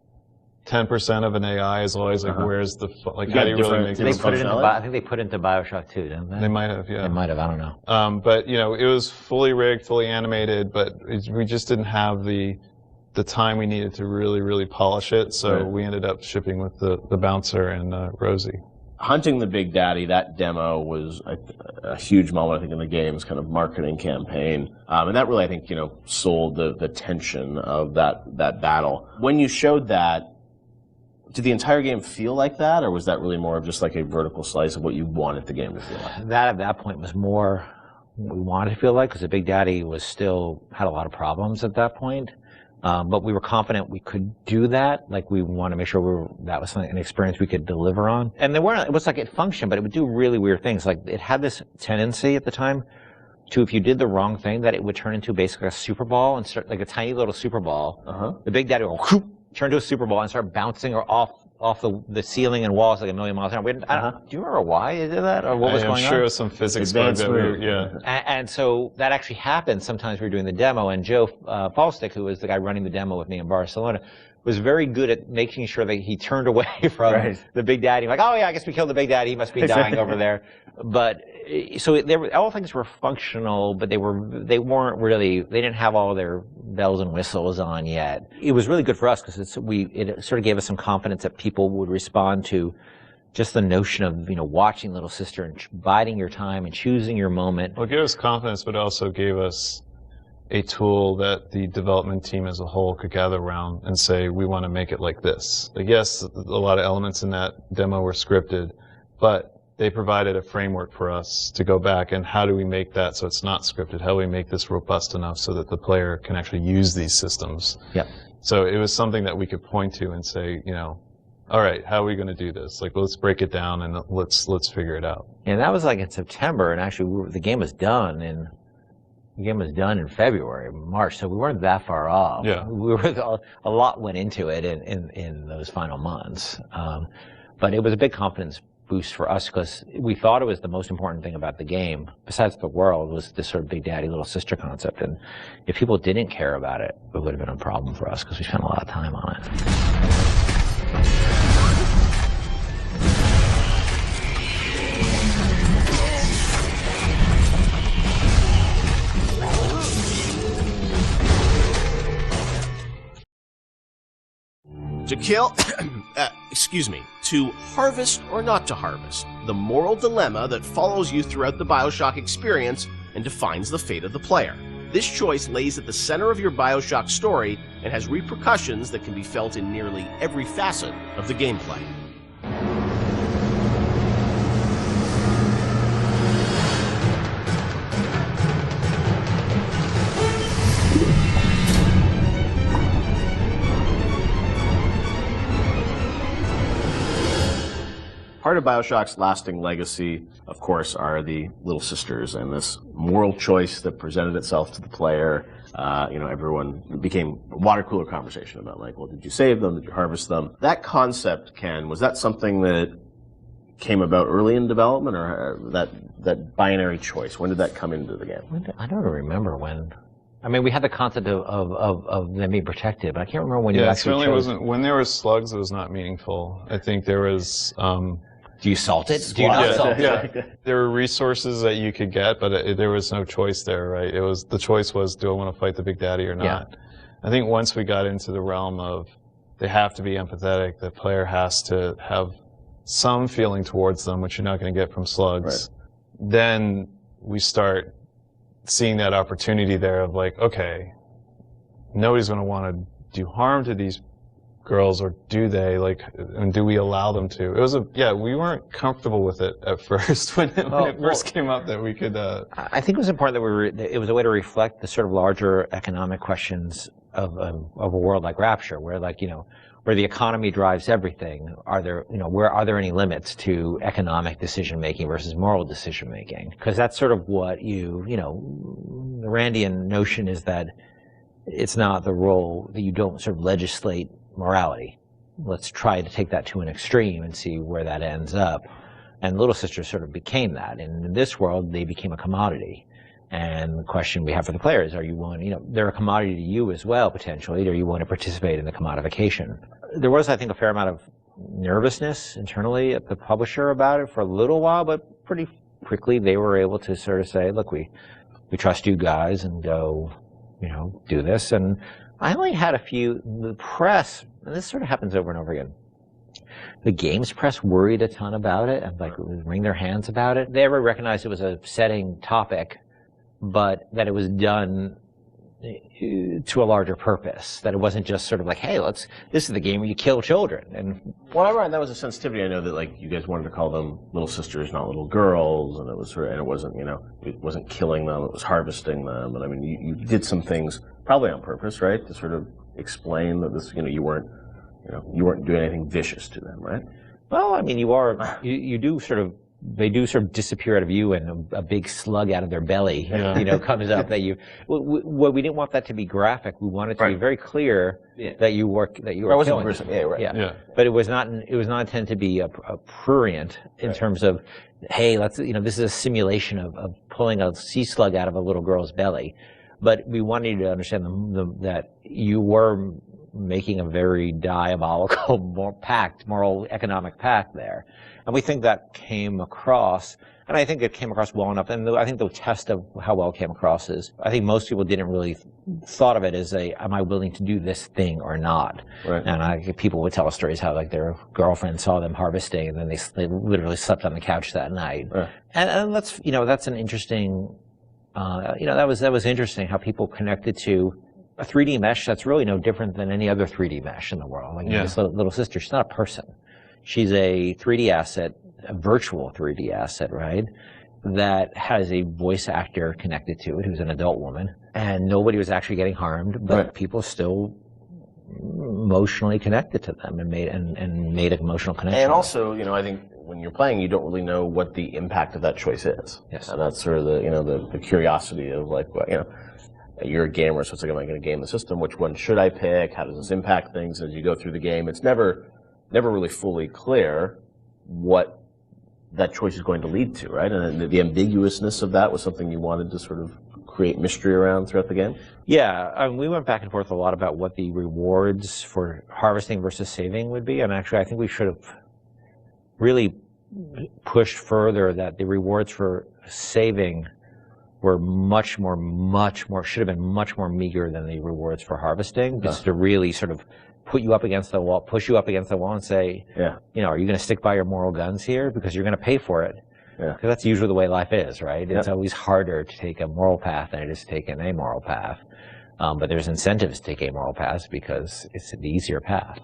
10% of an AI is always like, where's the fun? Like, how do you really make it fun? I think they put it into Bioshock 2, didn't they? They might have, yeah. They might have, I don't know. But, it was fully rigged, fully animated, but we just didn't have the time we needed to really, really polish it, so we ended up shipping with the Bouncer and Rosie. Hunting the Big Daddy, that demo was a huge moment, I think, in the game's kind of marketing campaign. And that really, I think, sold the tension of that battle. When you showed that, did the entire game feel like that, or was that really more of just like a vertical slice of what you wanted the game to feel like? That, at that point, was more what we wanted to feel like, because the Big Daddy had a lot of problems at that point. But we were confident we could do that. Like, we want to make sure that was an experience we could deliver on. And it was like it functioned, but it would do really weird things. Like, it had this tendency at the time to, if you did the wrong thing, that it would turn into basically a super ball and start like a tiny little super ball. The Big Daddy would go, turn to a super ball and start bouncing off the ceiling and walls like a million miles an hour. Do you remember why it did that, or what was going on? I'm sure it was some physics bug that And so that actually happened. Sometimes we were doing the demo, and Joe Falstick, who was the guy running the demo with me in Barcelona, was very good at making sure that he turned away from the Big Daddy. Like, oh yeah, I guess we killed the Big Daddy. He must be dying over there. But so all things were functional, but they weren't really. They didn't have all their bells and whistles on yet. It was really good for us because it sort of gave us some confidence that people would respond to just the notion of watching Little Sister and biding your time and choosing your moment. Well, it gave us confidence, but it also gave us a tool that the development team as a whole could gather around and say, we want to make it like this. Like, yes, a lot of elements in that demo were scripted, but they provided a framework for us to go back and how do we make that so it's not scripted? How do we make this robust enough so that the player can actually use these systems? Yep. So it was something that we could point to and say, all right, how are we going to do this? Like, let's break it down and let's figure it out. And that was like in September, and actually the game was done in February, March, so we weren't that far off. Yeah. A lot went into it in those final months. But it was a big confidence boost for us because we thought it was the most important thing about the game, besides the world, was this sort of Big Daddy, Little Sister concept. And if people didn't care about it, it would have been a problem for us because we spent a lot of time on it. To kill, to harvest or not to harvest, the moral dilemma that follows you throughout the Bioshock experience and defines the fate of the player. This choice lays at the center of your Bioshock story and has repercussions that can be felt in nearly every facet of the gameplay. Part of Bioshock's lasting legacy, of course, are the Little Sisters and this moral choice that presented itself to the player. Everyone became a water cooler conversation about, like, well, did you save them? Did you harvest them? That concept, Ken, was that something that came about early in development, or that binary choice? When did that come into the game? I don't remember when. I mean, we had the concept of them being protected, but I can't remember when you actually it certainly wasn't. When there were slugs, it was not meaningful. I think there was... Do you salt it? Do you not salt it? There were resources that you could get, but there was no choice there, right? The choice was, do I want to fight the Big Daddy or not? Yeah. I think once we got into the realm of they have to be empathetic, the player has to have some feeling towards them, which you're not going to get from slugs, then we start seeing that opportunity there of like, okay, nobody's going to want to do harm to these girls, or do they? Like, and do we allow them to? It was we weren't comfortable with it at first when it first came up that we could. I think it was important that it was a way to reflect the sort of larger economic questions of a world like Rapture, where, like, where the economy drives everything, are there, are there any limits to economic decision making versus moral decision making? Because that's sort of what the Randian notion is that it's not the role that you don't sort of legislate morality. Let's try to take that to an extreme and see where that ends up. And Little Sisters sort of became that. And in this world, they became a commodity. And the question we have for the players, are you willing, they're a commodity to you as well, potentially, or you want to participate in the commodification? There was, I think, a fair amount of nervousness internally at the publisher about it for a little while, but pretty quickly they were able to sort of say, look, we trust you guys and go, do this. And I only had a few, the press, and this sort of happens over and over again. The games press worried a ton about it and wring their hands about it. They ever recognized it was a setting topic, but that it was done to a larger purpose, that it wasn't just sort of like, hey, this is the game where you kill children. And well, that was a sensitivity. I know that you guys wanted to call them little sisters, not little girls, and it was and it wasn't, it wasn't killing them, it was harvesting them. And I mean, you did some things probably on purpose, right, to sort of explain that this, you weren't doing anything vicious to them, right? Well, I mean, you do sort of, they do sort of disappear out of you, and a big slug out of their belly, comes up that you. Well, we didn't want that to be graphic. We wanted to be very clear that you were killing. Yeah. But it was not intended to be a prurient in terms of, hey, this is a simulation of pulling a sea slug out of a little girl's belly. But we wanted you to understand that you were making a very diabolical moral economic pact there. And we think that came across, and I think it came across well enough. And I think the test of how well it came across is, I think most people didn't really thought of it as am I willing to do this thing or not? Right. And people would tell us stories how their girlfriend saw them harvesting, and then they literally slept on the couch that night. Right. And that's that's an interesting, that was interesting how people connected to a 3D mesh that's really no different than any other 3D mesh in the world. This little sister, she's not a person. She's a 3D asset, a virtual 3D asset, right? That has a voice actor connected to it who's an adult woman. And nobody was actually getting harmed, but people still emotionally connected to them and made an emotional connection. And also, I think when you're playing, you don't really know what the impact of that choice is. Yes. And that's sort of the curiosity of you're a gamer, so it's am I going to game the system? Which one should I pick? How does this impact things as you go through the game? It's never really fully clear what that choice is going to lead to, right? And the ambiguousness of that was something you wanted to sort of create mystery around throughout the game? Yeah, we went back and forth a lot about what the rewards for harvesting versus saving would be, and actually I think we should have really pushed further that the rewards for saving were much more, should have been much more meager than the rewards for harvesting, just to really sort of put you up against the wall, push you up against the wall and say, are you going to stick by your moral guns here? Because you're going to pay for it. Because that's usually the way life is, right? It's always harder to take a moral path than it is to take an amoral path. But there's incentives to take amoral paths because it's the easier path.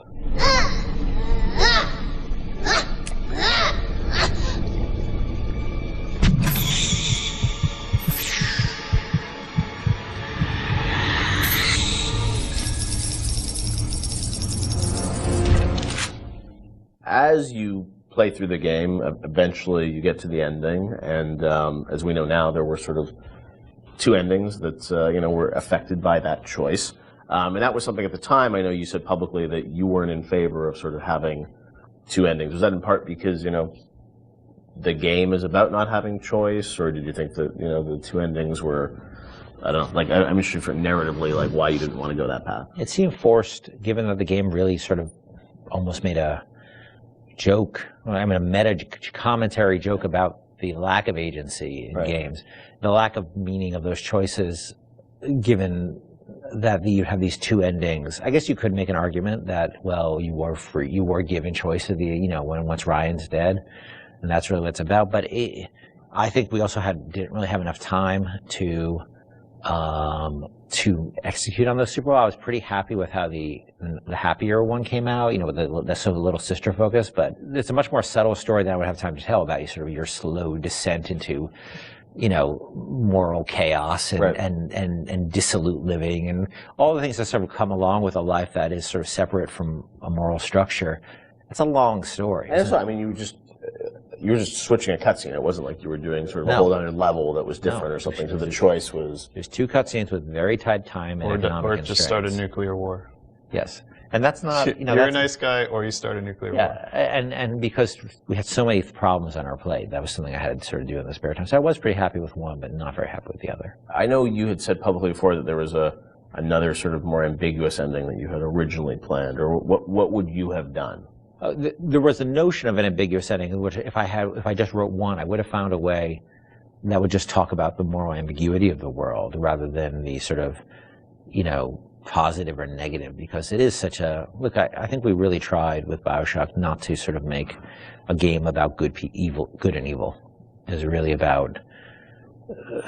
As you play through the game, eventually you get to the ending, and as we know now, there were sort of two endings that were affected by that choice. And that was something at the time, I know you said publicly that you weren't in favor of sort of having two endings. Was that in part because, the game is about not having choice, or did you think that, the two endings were, I don't know, I'm interested for narratively, why you didn't want to go that path? It seemed forced, given that the game really sort of almost made a joke, a meta commentary joke about the lack of agency in games, the lack of meaning of those choices, given that you have these two endings. I guess you could make an argument that, well, you were free, you were given choice of once Ryan's dead, and that's really what it's about. But I think we also didn't really have enough time to execute on those super well. I was pretty happy with how the happier one came out, with the sort of little sister focus, but it's a much more subtle story than I would have time to tell about your slow descent into you know, moral chaos and dissolute living and all the things that sort of come along with a life that is sort of separate from a moral structure. It's a long story. And that's what I mean. You were just switching a cutscene. It wasn't like you were doing sort of a whole other level that was different or something. So the choice was there's 2 cutscenes with very tight time and economic or constraints. just start a nuclear war. Yes. And that's not, you know, you're a nice guy, or you start a nuclear war. And because we had so many problems on our plate, that was something I had to sort of do in the spare time. So I was pretty happy with one, but not very happy with the other. I know you had said publicly before that there was another sort of more ambiguous ending that you had originally planned, or what would you have done? There was a notion of an ambiguous ending, in which if I just wrote one, I would have found a way that would just talk about the moral ambiguity of the world rather than the sort of, you know, positive or negative, because it is such a look. I think we really tried with Bioshock not to sort of make a game about good and evil. It was really about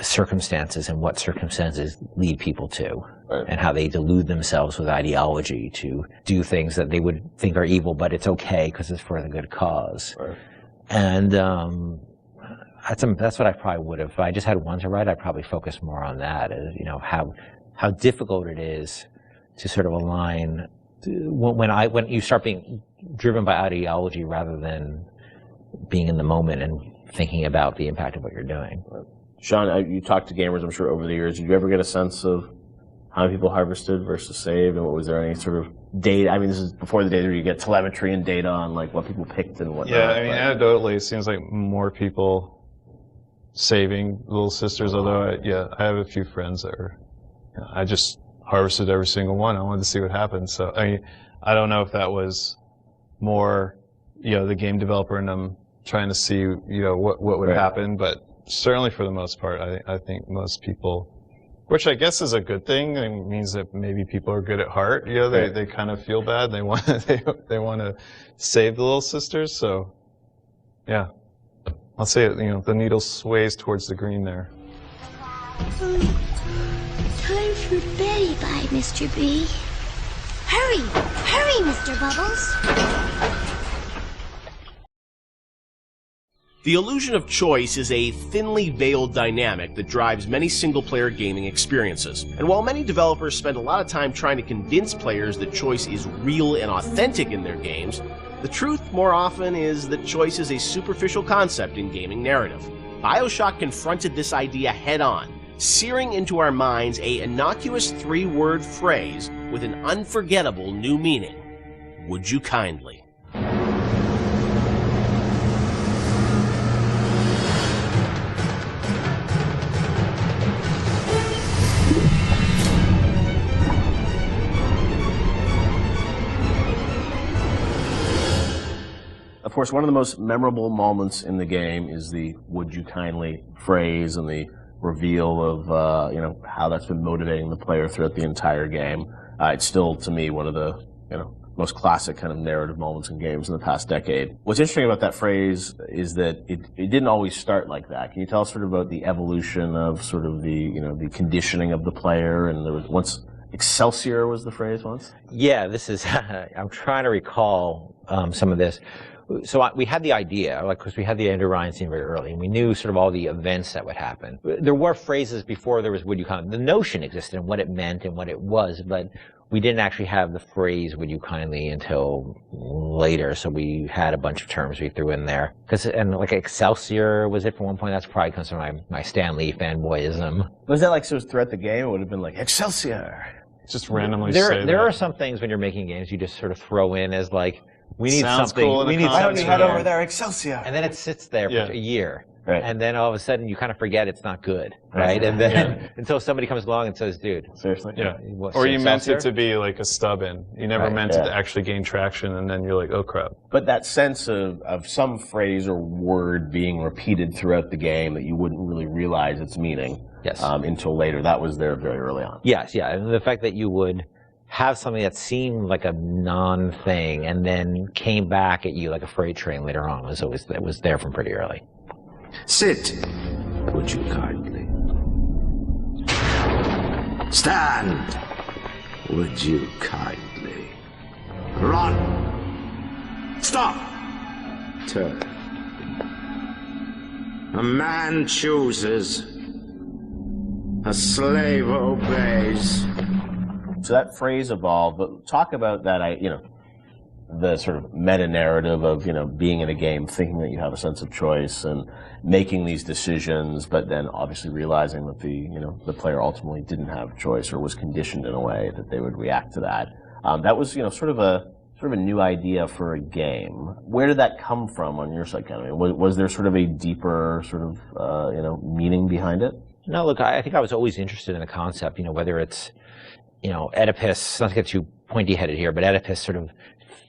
circumstances and what circumstances lead people to, and how they delude themselves with ideology to do things that they would think are evil, but it's okay because it's for the good cause. And that's what I probably would have. If I just had one to write, I'd probably focus more on that. You know, how difficult it is to sort of align when you start being driven by ideology rather than being in the moment and thinking about the impact of what you're doing. Sean, you talked to gamers, I'm sure, over the years. Did you ever get a sense of how many people harvested versus saved, and was there any sort of data? I mean, this is before the days where you get telemetry and data on like what people picked and whatnot. Yeah, I mean, anecdotally, it seems like more people saving Little Sisters. Although, I have a few friends that are. I just harvested every single one. I wanted to see what happened. So, I mean, I don't know if that was more, you know, the game developer and them trying to see, you know, what would happen. But certainly for the most part, I think most people, which I guess is a good thing. It means that maybe people are good at heart. You know, they kind of feel bad. They want they want to save the Little Sisters. So, yeah, I'll say it. You know, the needle sways towards the green there. Time for bed, Mr. B. Hurry! Hurry, Mr. Bubbles! The illusion of choice is a thinly veiled dynamic that drives many single-player gaming experiences. And while many developers spend a lot of time trying to convince players that choice is real and authentic in their games, the truth more often is that choice is a superficial concept in gaming narrative. Bioshock confronted this idea head-on, searing into our minds a innocuous 3-word phrase with an unforgettable new meaning. Would you kindly? Of course, one of the most memorable moments in the game is the "would you kindly" phrase and the reveal of you know, how that's been motivating the player throughout the entire game. It's still, to me, one of the most classic kind of narrative moments in games in the past decade. What's interesting about that phrase is that it didn't always start like that. Can you tell us sort of about the evolution of sort of the the conditioning of the player? And there was once Excelsior was the phrase once. Yeah, this is. I'm trying to recall some of this. So we had the idea, like, because we had the Andrew Ryan scene very early, and we knew sort of all the events that would happen. There were phrases before there was "would you kindly." The notion existed and what it meant and what it was, but we didn't actually have the phrase "would you kindly" until later. So we had a bunch of terms we threw in there. And like Excelsior was it for one point. That's probably comes from my Stan Lee fanboyism. Was that like so throughout the game? It would have been like Excelsior. Just randomly. There are some things when you're making games you just sort of throw in as like. We need Sounds something. Cool we need Why don't something. you head over there, Excelsior? And then it sits there for a year. Right. And then all of a sudden you kind of forget it's not good, right? And then until somebody comes along and says, "Dude, seriously." Yeah. What, or you Excelsior? meant it to be like a stub-in. You never meant it to actually gain traction, and then you're like, "Oh crap!" But that sense of some phrase or word being repeated throughout the game that you wouldn't really realize its meaning until later. That was there very early on. Yes, yeah, and the fact that you would have something that seemed like a non-thing and then came back at you like a freight train later on was there from pretty early. Sit, would you kindly? Stand, would you kindly? Run! Stop! Turn. A man chooses. A slave obeys. So that phrase evolved, but talk about that, the sort of meta-narrative of, being in a game, thinking that you have a sense of choice and making these decisions, but then obviously realizing that the player ultimately didn't have choice or was conditioned in a way that they would react to that. That was, sort of a new idea for a game. Where did that come from on your side, Ken? Was there sort of a deeper sort of, meaning behind it? No, look, I think I was always interested in the concept, whether it's, Oedipus, not to get too pointy-headed here, but Oedipus sort of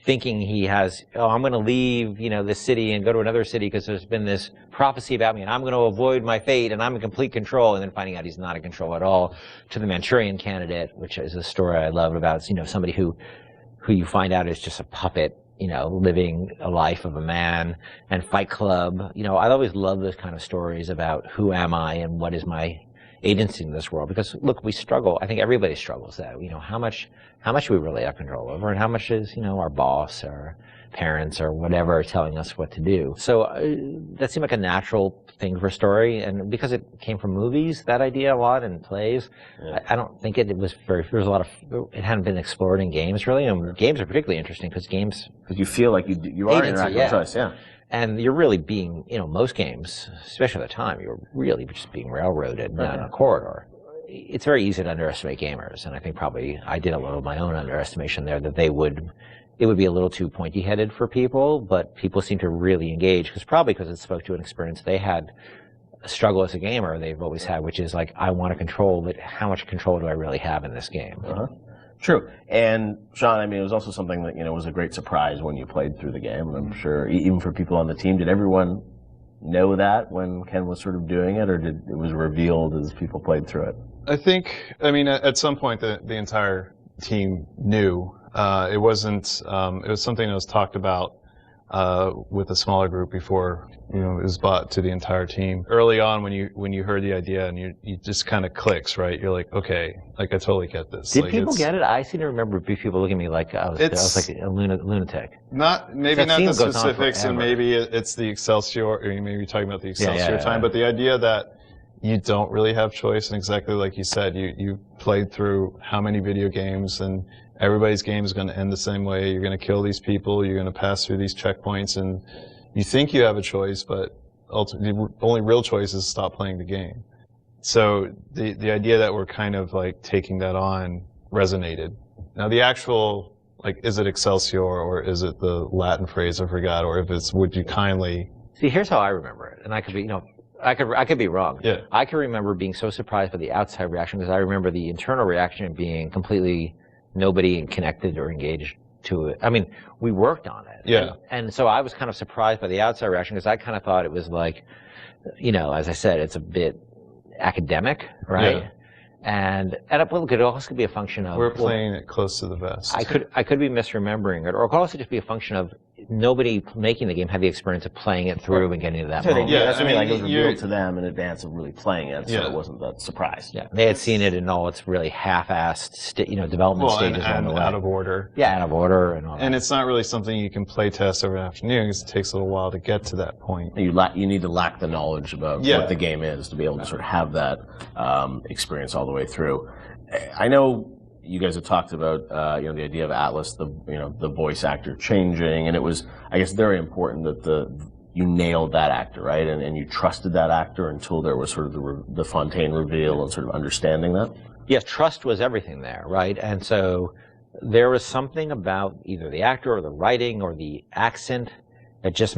thinking he has, I'm going to leave, this city and go to another city because there's been this prophecy about me and I'm going to avoid my fate and I'm in complete control, and then finding out he's not in control at all, to the Manchurian Candidate, which is a story I loved about, somebody who you find out is just a puppet, living a life of a man, and Fight Club. I always love those kind of stories about who am I and what is my agency in this world, because look, we struggle. I think everybody struggles that. How much we really have control over, and how much is our boss or parents or whatever telling us what to do. So that seemed like a natural thing for a story, and because it came from movies, that idea a lot, and plays. Yeah. I don't think it was very. There was a lot of. It hadn't been explored in games really, and games are particularly interesting because you feel like you are interacting with choice, yeah. And you're really being, most games, especially at the time, you're really just being railroaded down a corridor. It's very easy to underestimate gamers, and I think probably I did a little of my own underestimation there, that it would be a little too pointy-headed for people, but people seem to really engage, because it spoke to an experience they had, a struggle as a gamer they've always had, which is like, I want to control, but how much control do I really have in this game? True. And, Sean, it was also something that, was a great surprise when you played through the game. And I'm sure, even for people on the team, did everyone know that when Ken was sort of doing it, or it was revealed as people played through it? I think, at some point, the entire team knew. It wasn't, it was something that was talked about with a smaller group before, it was brought to the entire team. Early on, when you heard the idea and you just kind of clicks, right? You're like, okay, I totally get this. Did people get it? I seem to remember people looking at me like I was like a lunatic. Maybe not the specifics, and maybe it's the Excelsior, or maybe you're talking about the Excelsior time, but the idea that you don't really have choice, and exactly like you said, you played through how many video games, and everybody's game is going to end the same way. You're going to kill these people, you're going to pass through these checkpoints, and you think you have a choice, but ultimately the only real choice is stop playing the game. So the idea that we're kind of like taking that on resonated. Now the actual, like, is it Excelsior, or is it the Latin phrase I forgot, or if it's would you kindly? See, here's how I remember it, and I could be, I could be wrong. Yeah. I can remember being so surprised by the outside reaction, because I remember the internal reaction being completely nobody connected or engaged to it. We worked on it. Yeah. And so I was kind of surprised by the outside reaction, because I kind of thought it was like, as I said, it's a bit academic, right? Yeah. And it could also be a function of... We're playing it close to the vest. I could be misremembering it, or it could also just be a function of nobody making the game had the experience of playing it through and getting to that moment. Yeah, that's what I mean. Like, it was revealed to them in advance of really playing it, so it wasn't that surprise. Yeah, they had seen it in all its really half-assed, development stages on the way. Out of order. Yeah, out of order and all that. And it's not really something you can play test over an afternoon, because it takes a little while to get to that point. You need to lack the knowledge about what the game is to be able to sort of have that experience all the way through. I know you guys have talked about the idea of Atlas, the voice actor changing, and it was, I guess, very important that you nailed that actor, right? And you trusted that actor until there was sort of the Fontaine reveal and sort of understanding that. Yes, trust was everything there, right? And so there was something about either the actor or the writing or the accent that just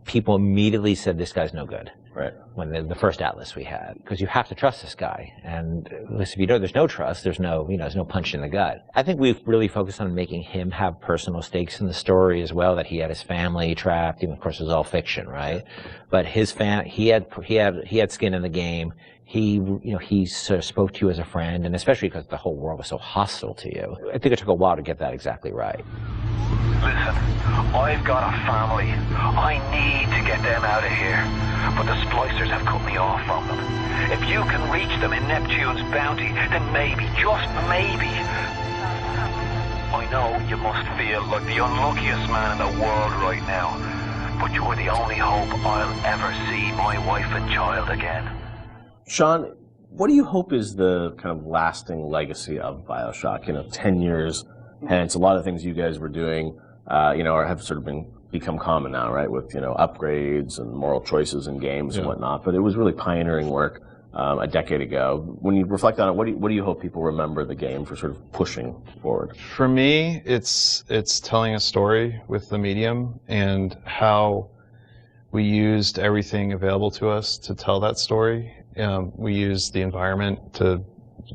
people immediately said, this guy's no good. Right. When the first Atlas we had, because you have to trust this guy, and if you don't, there's no trust. There's no punch in the gut. I think we've really focused on making him have personal stakes in the story as well. That he had his family trapped. Of course, it was all fiction, right? But he had skin in the game. He sort of spoke to you as a friend, and especially because the whole world was so hostile to you. I think it took a while to get that exactly right. Listen, I've got a family. I need to get them out of here. But the splicers have cut me off from them. If you can reach them in Neptune's bounty, then maybe, just maybe... I know you must feel like the unluckiest man in the world right now. but you're the only hope I'll ever see my wife and child again. Sean, what do you hope is the kind of lasting legacy of Bioshock? 10 years hence, a lot of things you guys were doing, have sort of become common now, right? With, upgrades and moral choices in games and whatnot. But it was really pioneering work a decade ago. When you reflect on it, what do you hope people remember the game for sort of pushing forward? For me, it's telling a story with the medium and how we used everything available to us to tell that story. We used the environment to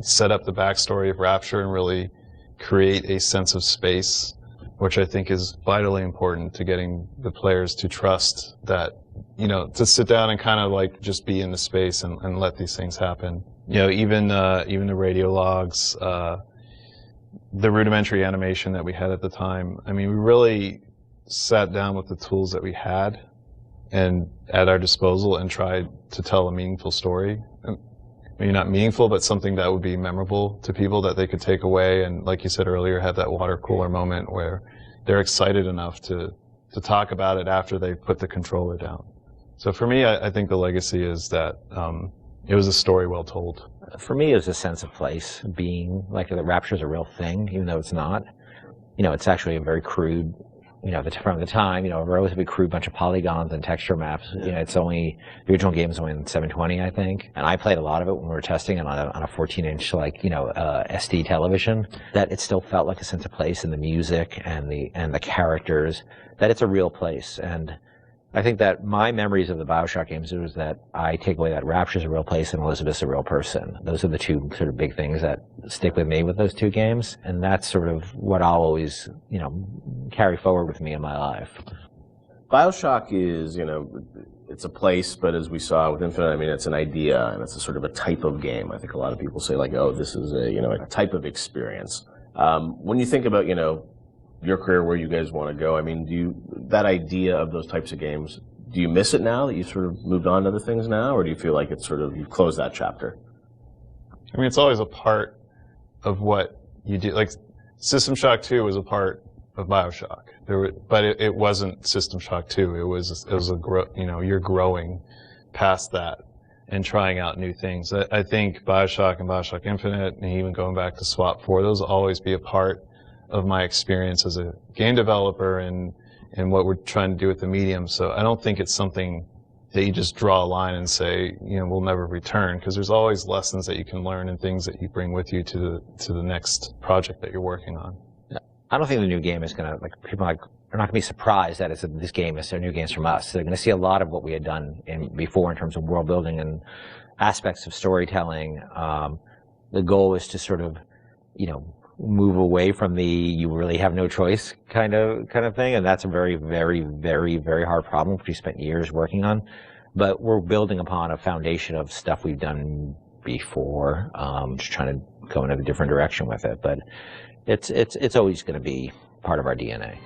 set up the backstory of Rapture and really create a sense of space, which I think is vitally important to getting the players to trust that, to sit down and kind of like just be in the space and let these things happen. Even the radio logs, the rudimentary animation that we had at the time. I mean, we really sat down with the tools that we had and at our disposal and tried to tell a meaningful story. Maybe not meaningful, but something that would be memorable to people that they could take away and, like you said earlier, have that water cooler moment where they're excited enough to talk about it after they put the controller down. So for me, I think the legacy is that it was a story well told. For me, it was a sense of place, being like the Rapture's a real thing, even though it's not. It's actually a very crude, from the time, a relatively crude bunch of polygons and texture maps. It's only, the original game is only in 720, I think. And I played a lot of it when we were testing it on a 14-inch, SD television. That it still felt like a sense of place in the music and the characters, that it's a real place. And I think that my memories of the Bioshock games was that I take away that Rapture's a real place and Elizabeth's a real person. Those are the two sort of big things that stick with me with those two games. And that's sort of what I'll always, carry forward with me in my life. Bioshock is, it's a place, but as we saw with Infinite, I mean, it's an idea and it's a sort of a type of game. I think a lot of people say this is a type of experience. When you think about, your career, where you guys want to go, I mean, that idea of those types of games, do you miss it now that you've sort of moved on to other things now, or do you feel like it's sort of, you've closed that chapter? I mean, it's always a part of what you do. Like, System Shock 2 was a part of Bioshock. But it wasn't System Shock 2. It was you're growing past that and trying out new things. I think Bioshock and Bioshock Infinite, and even going back to Swap 4, those will always be a part of my experience as a game developer and what we're trying to do with the medium. So I don't think it's something that you just draw a line and say, we'll never return, because there's always lessons that you can learn and things that you bring with you to the next project that you're working on. I don't think the new game is going to, people are not going to be surprised that this game is new games from us. They're going to see a lot of what we had done before in terms of world building and aspects of storytelling. The goal is to sort of, move away from the you really have no choice kind of thing, and that's a very, very, very, very hard problem which we spent years working on. But we're building upon a foundation of stuff we've done before, just trying to go in a different direction with it. But it's always going to be part of our DNA.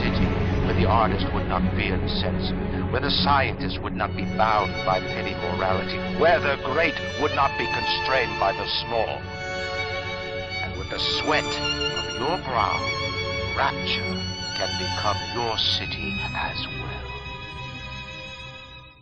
City where the artist would not fear the censor, where the scientist would not be bound by petty morality, where the great would not be constrained by the small. And with the sweat of your brow, Rapture can become your city as well.